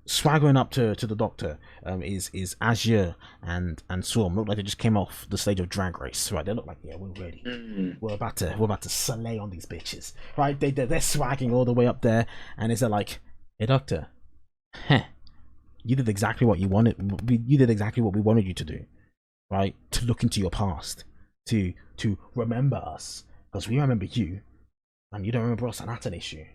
Swaggering up to the Doctor is Azure and Swarm. Look like they just came off the stage of Drag Race, right? They look like, yeah, we're ready. We're about to slay on these bitches, right? They're swagging all the way up there, and is like, "Hey, Doctor, you did exactly what you wanted. You did exactly what we wanted you to do, right? To look into your past, to remember us, because we remember you, and you don't remember us, and that's an issue."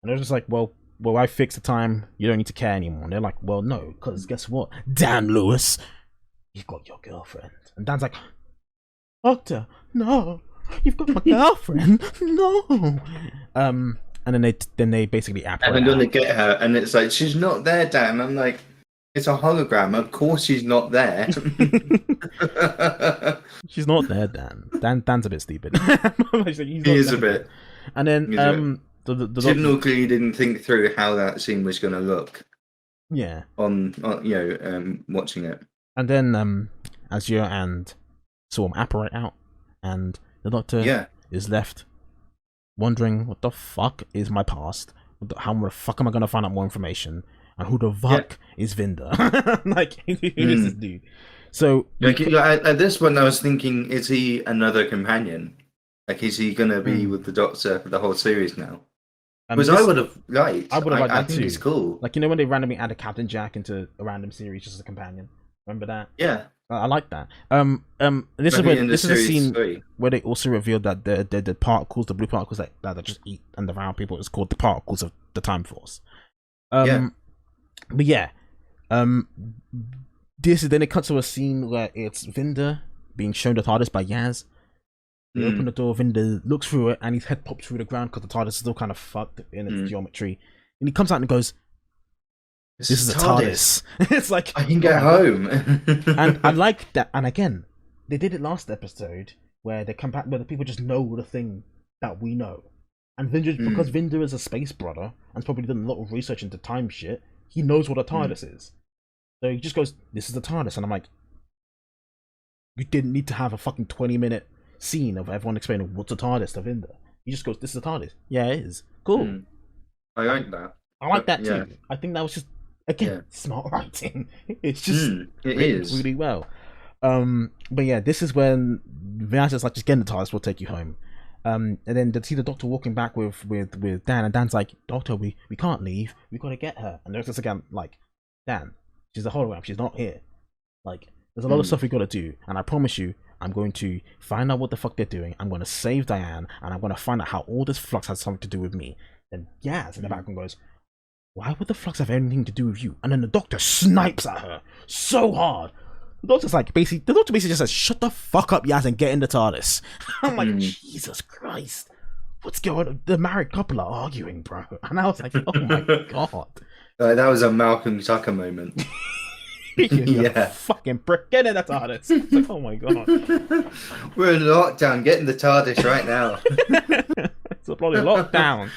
And they're just like, well, I fixed the time. You don't need to care anymore. And they're like, well, no, because guess what? Dan Lewis, you've got your girlfriend. And Dan's like, "Doctor, no, you've got my girlfriend, no." And then they basically app her. And I'm gonna get her, and it's like, "She's not there, Dan." I'm like, "It's a hologram. Of course she's not there." She's not there, Dan. Dan's a bit stupid. He is a bit. And then the Signal clearly didn't think through how that scene was going to look. Yeah. On watching it. And then Azure and Swarm apparate out, and the Doctor is left wondering, what the fuck is my past? How the fuck am I gonna find out more information? And who the fuck is Vinder? Like, who is this dude? So at this point, I was thinking, is he another companion? Like, is he gonna be with the Doctor for the whole series now? Because I would have liked. I that think too. It's cool. Like, you know when they randomly added Captain Jack into a random series just as a companion. Remember that? Yeah. I like that. This is a scene where they also revealed that the particles, the blue particles that just eat and devour people, is called the particles of the Time Force. But yeah, this is then it cuts to a scene where it's Vinder being shown the TARDIS by Yaz. They open the door, Vinder looks through it, and his head pops through the ground because the TARDIS is still kind of fucked in its geometry. And he comes out and goes, "This is a TARDIS." It's like, I can get home. And I like that. And again, they did it last episode where they come back where the people just know the thing that we know. And Vinder, because Vinder is a space brother and probably done a lot of research into time shit, he knows what a TARDIS is. So he just goes, "This is a TARDIS," and I'm like, you didn't need to have a fucking 20-minute scene of everyone explaining what's a TARDIS to Vinder. He just goes, "This is a TARDIS." Yeah, it is. Cool. I like that. I like that too. I think that was just, again, smart writing. It's just really well. But yeah, this is when Vance is like, "Just get in the TARDIS, we'll take you home." And then they see the Doctor walking back with Dan, and Dan's like, "Doctor, we can't leave. We gotta get her." And there's this again, like, "Dan, she's a hologram. She's not here. Like, there's a lot of stuff we gotta do, and I promise you, I'm going to find out what the fuck they're doing. I'm going to save Diane, and I'm going to find out how all this flux has something to do with me." Then Yaz in the background goes, "Why would the flux have anything to do with you?" And then the Doctor snipes at her so hard. The Doctor basically just says, "Shut the fuck up, Yaz, and get in the TARDIS." I'm like, Jesus Christ, what's going on? The married couple are arguing, bro. And I was like, oh my god. That was a Malcolm Tucker moment. Fucking prick, get in the TARDIS. It's like, oh my god. We're in lockdown, get in the TARDIS right now. It's a bloody lockdown.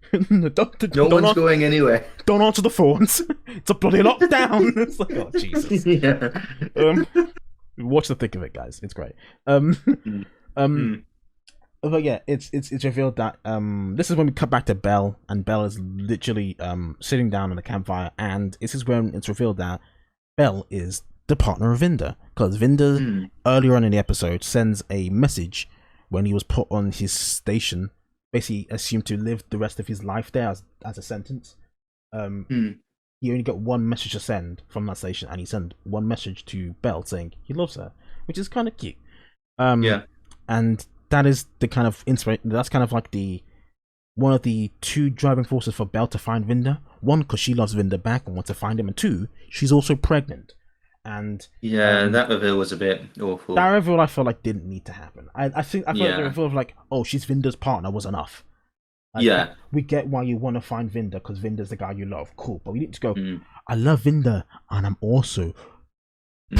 The Doctor, no one's going anywhere. Don't answer the phones. It's a bloody lockdown. It's like, oh Jesus. Watch the thick of it, guys. It's great. But yeah, it's revealed that this is when we cut back to Belle, and Belle is literally sitting down on the campfire, and this is when it's revealed that Belle is the partner of Vinder, because Vinder earlier on in the episode sends a message when he was put on his station, basically assumed to live the rest of his life there as a sentence. He only got one message to send from that station, and he sent one message to Belle saying he loves her, which is kind of cute. And that is the kind of inspiration. That's kind of like one of the two driving forces for Belle to find Vinder. One, because she loves Vinder back and wants to find him, and two, she's also pregnant. And that reveal was a bit awful. That reveal I felt like didn't need to happen. I felt like the reveal of like, oh, she's Vinder's partner was enough. Like, we get why you want to find Vinder because Vinder's the guy you love. Cool, but we need to go, "I love Vinder and I'm also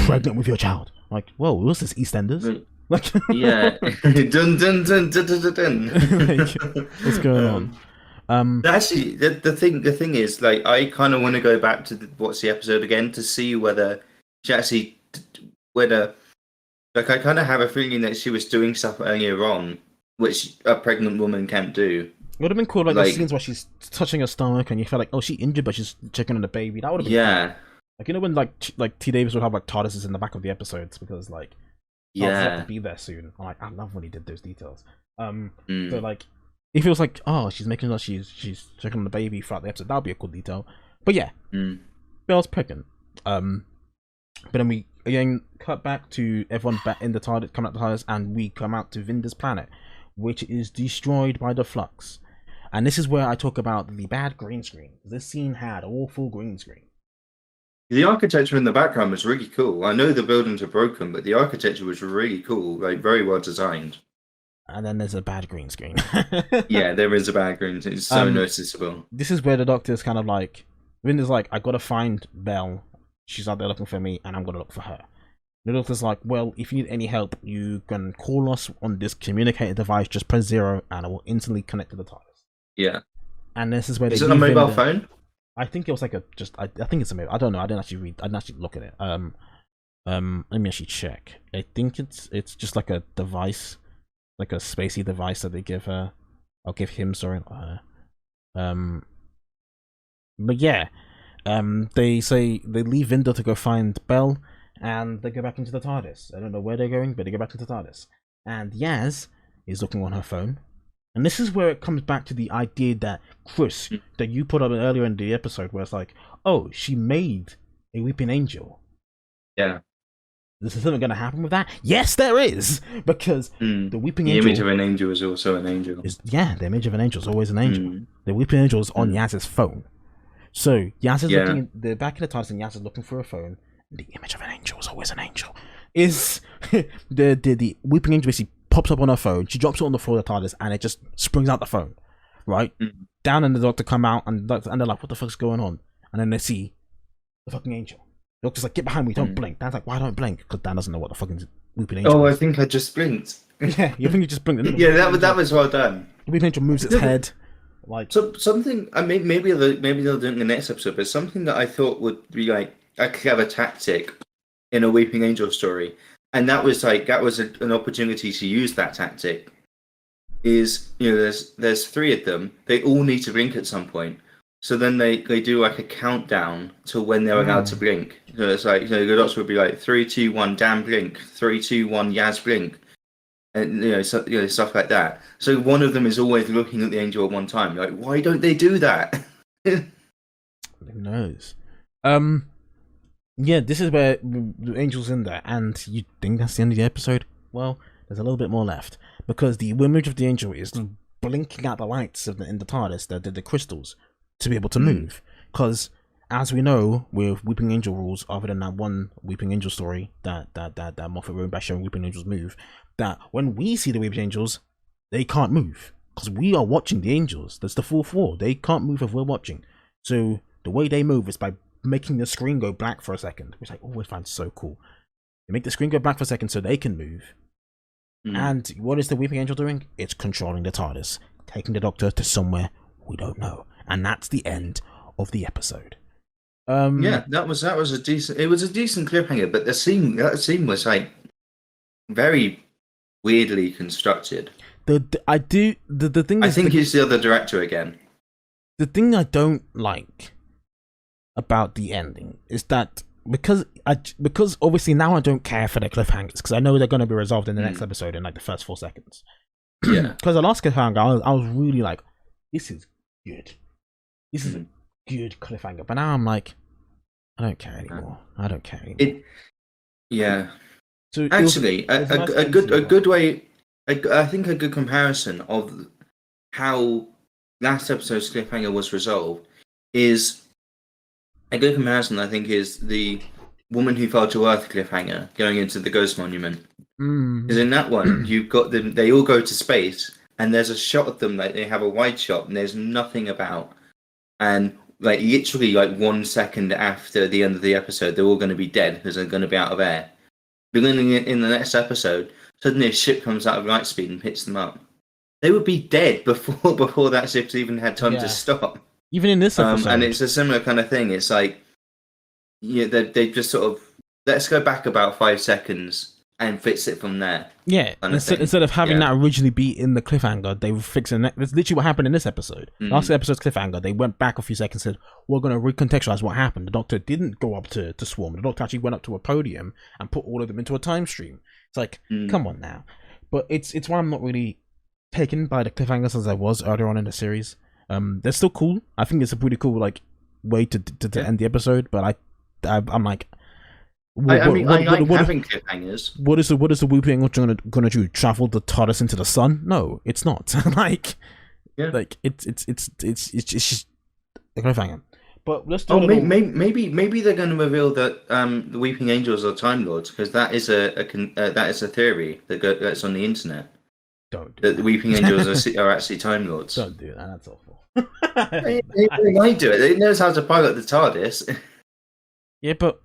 pregnant with your child." Like, whoa, what's this, EastEnders? Like, dun dun dun dun dun dun. Like, what's going on? Actually, the thing is, like, I kind of want to go back to watch the episode again to see whether she actually, like, I kind of have a feeling that she was doing stuff earlier on which a pregnant woman can't do. It would have been cool, like the scenes where she's touching her stomach and you feel like, oh, she's injured, but she's checking on the baby. That would have been cool. Like, you know when like T. Davis would have like TARDISes in the back of the episodes because like have to be there soon. Like, I love when he did those details. So like, if it was like, oh, she's making sure she's checking on the baby throughout the episode, that would be a cool detail. But yeah, Belle's pregnant. But then we again cut back to everyone back in the TARDIS, coming out the TARDIS, and we come out to Vinder's planet, which is destroyed by the flux. And this is where I talk about the bad green screen. This scene had awful green screen. The architecture in the background was really cool. I know the buildings are broken, but the architecture was really cool, like very well designed. And then there's a bad green screen. Yeah, there is a bad green screen. It's so noticeable. This is where the Doctor's kind of like, Vinder's like, I gotta find Belle. She's out there looking for me, and I'm gonna look for her. The doctor's like, well, if you need any help, you can call us on this communicator device. Just press 0, and it will instantly connect to the TARDIS. Yeah. And this is where is it a mobile phone? I think it was like I think it's a mobile. I don't know. I didn't actually look at it. Let me actually check. I think it's just like a device, like a spacey device that they give her. I'll give him. Sorry, not her. But yeah, they say they leave Vinda to go find Bell, and they go back into the TARDIS. I don't know where they're going, but they go back into the TARDIS. And Yaz is looking on her phone. And this is where it comes back to the idea that, Chris, that you put up earlier in the episode, where it's like, oh, she made a weeping angel. Yeah. Is there something going to happen with that? Yes, there is! Because the weeping angel... The image of an angel is also an angel. The image of an angel is always an angel. The weeping angel is on Yaz's phone. So, Yaz is looking... They're back in the TARDIS, and Yaz is looking for a phone. The image of an angel is always an angel. Is... the weeping angel basically pops up on her phone, she drops it on the floor of the TARDIS, and it just springs out the phone, right? Dan and the doctor come out, and they're like, what the fuck's going on? And then they see the fucking angel. The doctor's like, get behind me, don't blink. Dan's like, why don't blink? Because Dan doesn't know what the fucking weeping angel is. I think I just blinked. Yeah, you think you just blinked. Yeah, that was well done. The weeping angel moves its head. Like something, I mean, maybe they'll do it in the next episode, but something that I thought would be like a clever tactic in a weeping angel story, and that was an opportunity to use that tactic. Is, there's 3 of them. They all need to blink at some point. So then they do like a countdown to when they're allowed to blink. So it's like, the doctor would be like 3, 2, 1, Dan blink. 3, 2, 1, Yaz blink. And stuff like that. So one of them is always looking at the angel at one time. Like, why don't they do that? Who knows? Yeah, this is where the angel's in there, and you think that's the end of the episode? Well, there's a little bit more left, because the image of the angel is blinking out the lights in the TARDIS, the crystals, to be able to move. Because, as we know, with Weeping Angel rules, other than that one Weeping Angel story that Moffat wrote by showing Weeping Angels move, that when we see the Weeping Angels, they can't move. Because we are watching the angels. That's the 4th wall. They can't move if we're watching. So, the way they move is by making the screen go black for a second, which I always find so cool. They make the screen go black for a second so they can move. And what is the Weeping Angel doing? It's controlling the TARDIS, taking the Doctor to somewhere we don't know. And that's the end of the episode. Yeah, that was a decent. It was a decent cliffhanger, but that scene was like very weirdly constructed. The thing I think it's the other director again. The thing I don't like about the ending is that because obviously now I don't care for the cliffhangers, because I know they're going to be resolved in the next episode in like the first 4 seconds. Yeah, because the last cliffhanger I was really like, this is good. This is a good cliffhanger. But now I'm like, I don't care anymore. Yeah. So actually, a good way. I think a good comparison of how last episode's cliffhanger was resolved is a good comparison. I think is the Woman Who Fell to Earth cliffhanger going into the Ghost Monument. Because in that one, you've got them. They all go to space, and there's a shot of them. Like they have a wide shot, and there's nothing about. And like literally, like 1 second after the end of the episode, they're all going to be dead because they're going to be out of air. Beginning in the next episode, suddenly a ship comes out of light speed and picks them up. They would be dead before that ship's even had time to stop. Even in this episode, and it's a similar kind of thing. It's like, they just sort of let's go back about 5 seconds and fix it from there. Yeah, instead of having that originally be in the cliffhanger, they were fixing it. That's literally what happened in this episode. Last episode's cliffhanger, they went back a few seconds and said, we're going to recontextualize what happened. The Doctor didn't go up to Swarm. The Doctor actually went up to a podium and put all of them into a time stream. It's like, come on now. But it's why I'm not really taken by the cliffhangers as I was earlier on in the series. They're still cool. I think it's a pretty cool way to end the episode, but I'm like, I like having cliffhangers. What is the Weeping Angel gonna do? Travel the TARDIS into the sun? No, it's not. It's just a cliffhanger. But let's do maybe they're going to reveal that the Weeping Angels are Time Lords, because that is a theory that's on the internet. That the Weeping Angels are actually Time Lords. Don't do that. That's awful. they might do it. They knows how to pilot the TARDIS. Yeah, but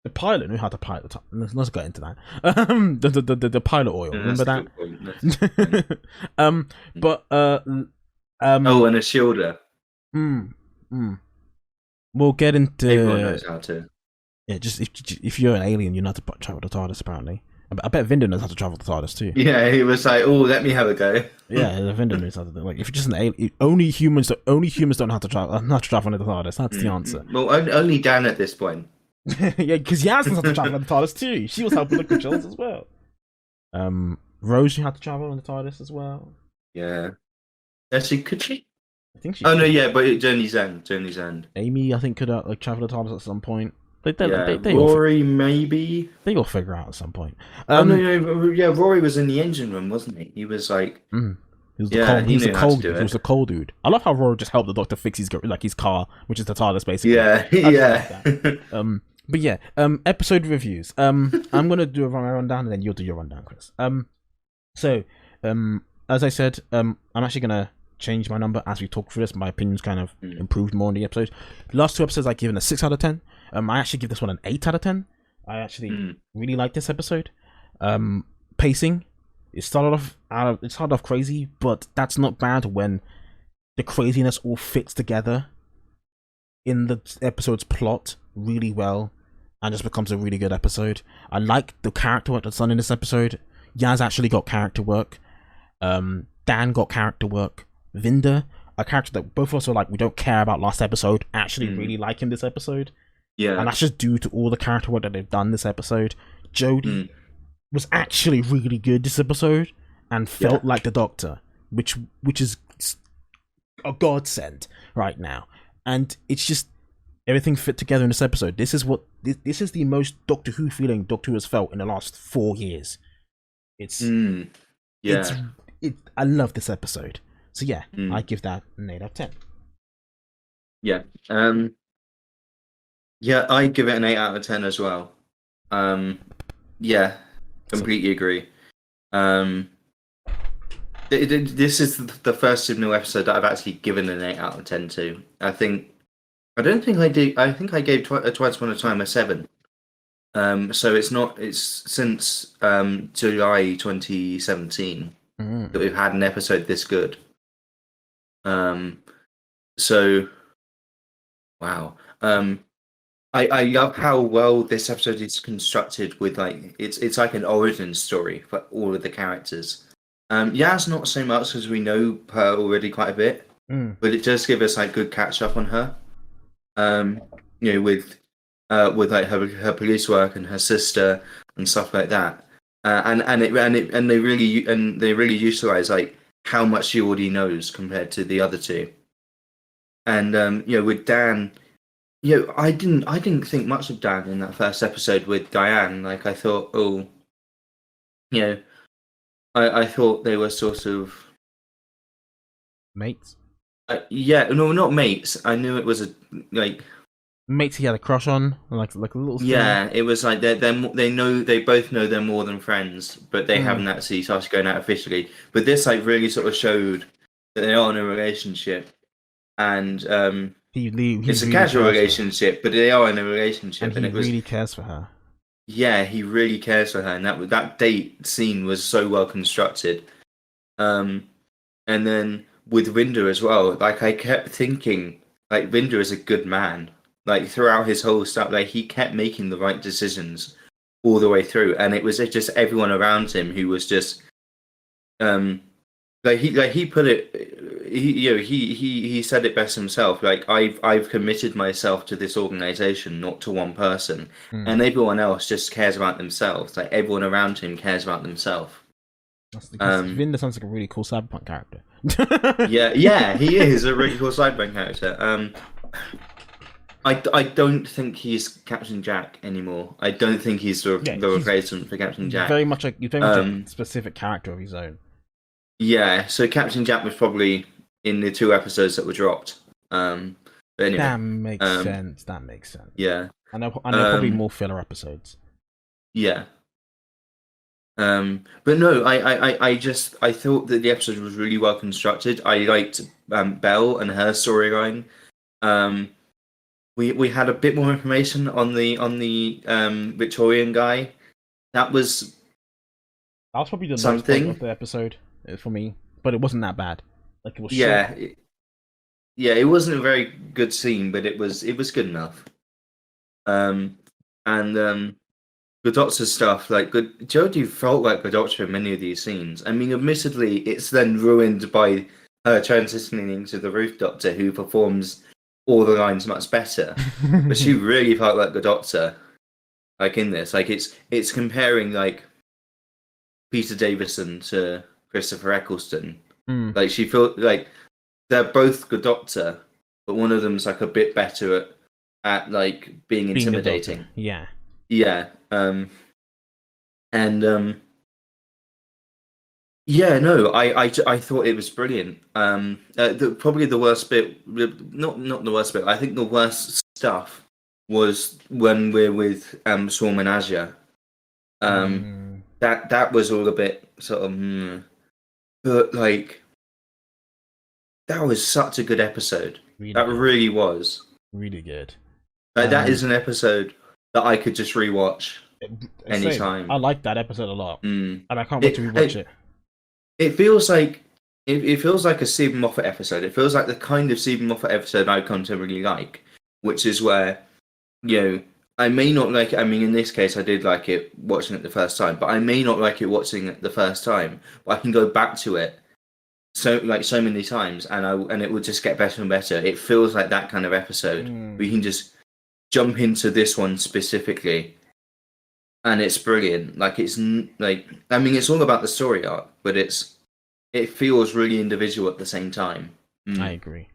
The pilot knew how to pilot the TARDIS. Let's get into that. The pilot oil. Yeah, remember that's a that? good point. That's a good point. But Oh, and a shielder. We'll get into. Everyone knows how to. Yeah, just if you're an alien, you know how to travel the TARDIS. Apparently, I bet Vinder knows how to travel the TARDIS too. Yeah, he was like, "Oh, let me have a go." Yeah, Vinder knows how to do. Like, if you're just an alien, only humans don't know how to travel. Not to travel in the TARDIS. That's the answer. Well, only Dan at this point. Yeah, because Yaz knows how to travel in the TARDIS too. She was helping the controls as well. Rose knew how to travel in the TARDIS as well. Yeah. Actually, could she? I think she. Oh no, yeah, but Journey's End. Amy, I think, could like travel the TARDIS at some point. They Rory, maybe. They will figure out at some point. Yeah, Rory was in the engine room, wasn't he? He was like, he was the cold dude. I love how Rory just helped the Doctor fix his car, which is the TARDIS basically. Yeah, yeah. But yeah, episode reviews. I'm gonna do my rundown, and then you'll do your rundown, Chris. As I said, I'm actually gonna change my number as we talk through this. My opinion's kind of improved more in the episode. The last 2 episodes I've given a 6 out of 10. I actually give this one an 8 out of 10. I actually really like this episode. Pacing, it started off crazy, but that's not bad when the craziness all fits together in the episode's plot really well and just becomes a really good episode. I like the character work that's done in this episode. Yaz actually got character work. Dan got character work. Vinder, a character that both of us are like, we don't care about last episode, actually really like him this episode. Yeah. And that's just due to all the character work that they've done this episode. Jodie was actually really good this episode and felt like the Doctor, which is a godsend right now. And it's just everything fit together in this episode. This is the most Doctor Who feeling Doctor Who has felt in the last 4 years. I love this episode. So yeah, I give that an 8 out of 10. Yeah. Yeah, I give it an 8 out of 10 as well. Yeah, completely agree. This is the first Signal episode that I've actually given an 8 out of 10 to. I don't think I did. I think I gave Twice Upon a Time a 7. So it's since July 2017 that we've had an episode this good. So wow. I love how well this episode is constructed with like it's like an origin story for all of the characters. Yaz not so much because we know her already quite a bit, but it does give us like good catch up on her. With like her police work and her sister and stuff like that. And they really utilize like how much she already knows compared to the other two. And with Dan, I didn't think much of Dan in that first episode with Diane. Like I thought, I thought they were sort of mates. No, not mates. I knew it was mates he had a crush on, like a little thing. Yeah, it was like they both know they're more than friends, but they haven't actually started going out officially. But this like really sort of showed that they are in a relationship, and it's a casual relationship, but they are in a relationship, and he really cares for her. Yeah, he really cares for her, and that date scene was so well constructed. And then with Vinder as well, like I kept thinking, like Vinder is a good man. Like throughout his whole stuff, like he kept making the right decisions all the way through, and it was just everyone around him who was just, he put it, he said it best himself. Like I've committed myself to this organization, not to one person, and everyone else just cares about themselves. Like everyone around him cares about themselves. Vinder sounds like a really cool cyberpunk character. yeah, he is a really cool cyberpunk character. I don't think he's Captain Jack anymore. I don't think he's the replacement for Captain Jack. Very much a specific character of his own. Yeah, so Captain Jack was probably in the 2 episodes that were dropped. But anyway, that makes sense. That makes sense. Yeah, and there probably more filler episodes. Yeah. But no, I thought that the episode was really well constructed. I liked Belle and her storyline. we had a bit more information on the Victorian guy. That was probably the lowest something point of the episode for me, but it wasn't that bad. Like, it was yeah, short. it wasn't a very good scene, but it was good enough. And Good Doctor stuff, like Jodie felt like Good Doctor in many of these scenes. I mean, admittedly, it's then ruined by her transitioning into the Ruth Doctor, who performs all the lines much better. But she really felt like Good Doctor, like in this. Like it's comparing like Peter Davison to Christopher Eccleston. Like she felt like they're both Good Doctor, but one of them's like a bit better at like being intimidating. Yeah. Yeah. Yeah, no, I thought it was brilliant. Probably the worst bit, not the worst bit. I think the worst stuff was when we're with Storm and Azure. That was all a bit sort of, but like that was such a good episode. Really was really good. That is an episode that I could just rewatch anytime. I like that episode a lot, and I can't wait to rewatch it. It feels like it feels like a Stephen Moffat episode. It feels like the kind of Stephen Moffat episode I've come to really like, which is where, you know, I may not like it. I mean, in this case, I did like it watching it the first time, but I may not like it watching it the first time. But I can go back to it so many times, and it will just get better and better. It feels like that kind of episode. We can just jump into this one specifically, and it's brilliant. Like it's like, I mean, it's all about the story arc, but it feels really individual at the same time. I agree.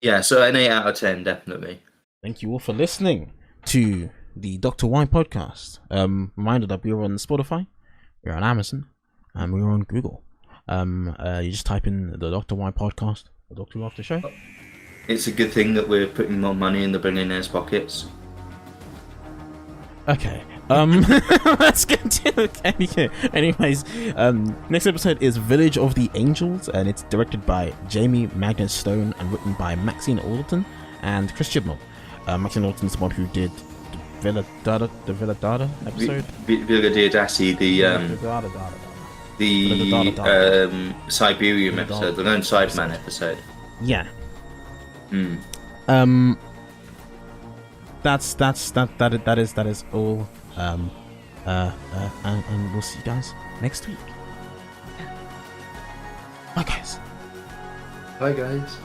Yeah, so an 8 out of 10, definitely. Thank you all for listening to the Dr. Y podcast. Reminder that we're on Spotify, we're on Amazon, and we're on Google. You just type in the Dr. Y podcast, the Dr. Y After Show. It's a good thing that we're putting more money in the billionaires' pockets. Okay. Let's continue. Anyways, next episode is Village of the Angels, and it's directed by Jamie Magnus Stone and written by Maxine Alderton and Chris Chibnall. Maxine Alderton's the one who did the Villa Dada episode. Villa Diodati, the Siberian episode, the Lone Sideman episode. Yeah. That is all. And we'll see you guys next week. Bye, guys. Bye, guys.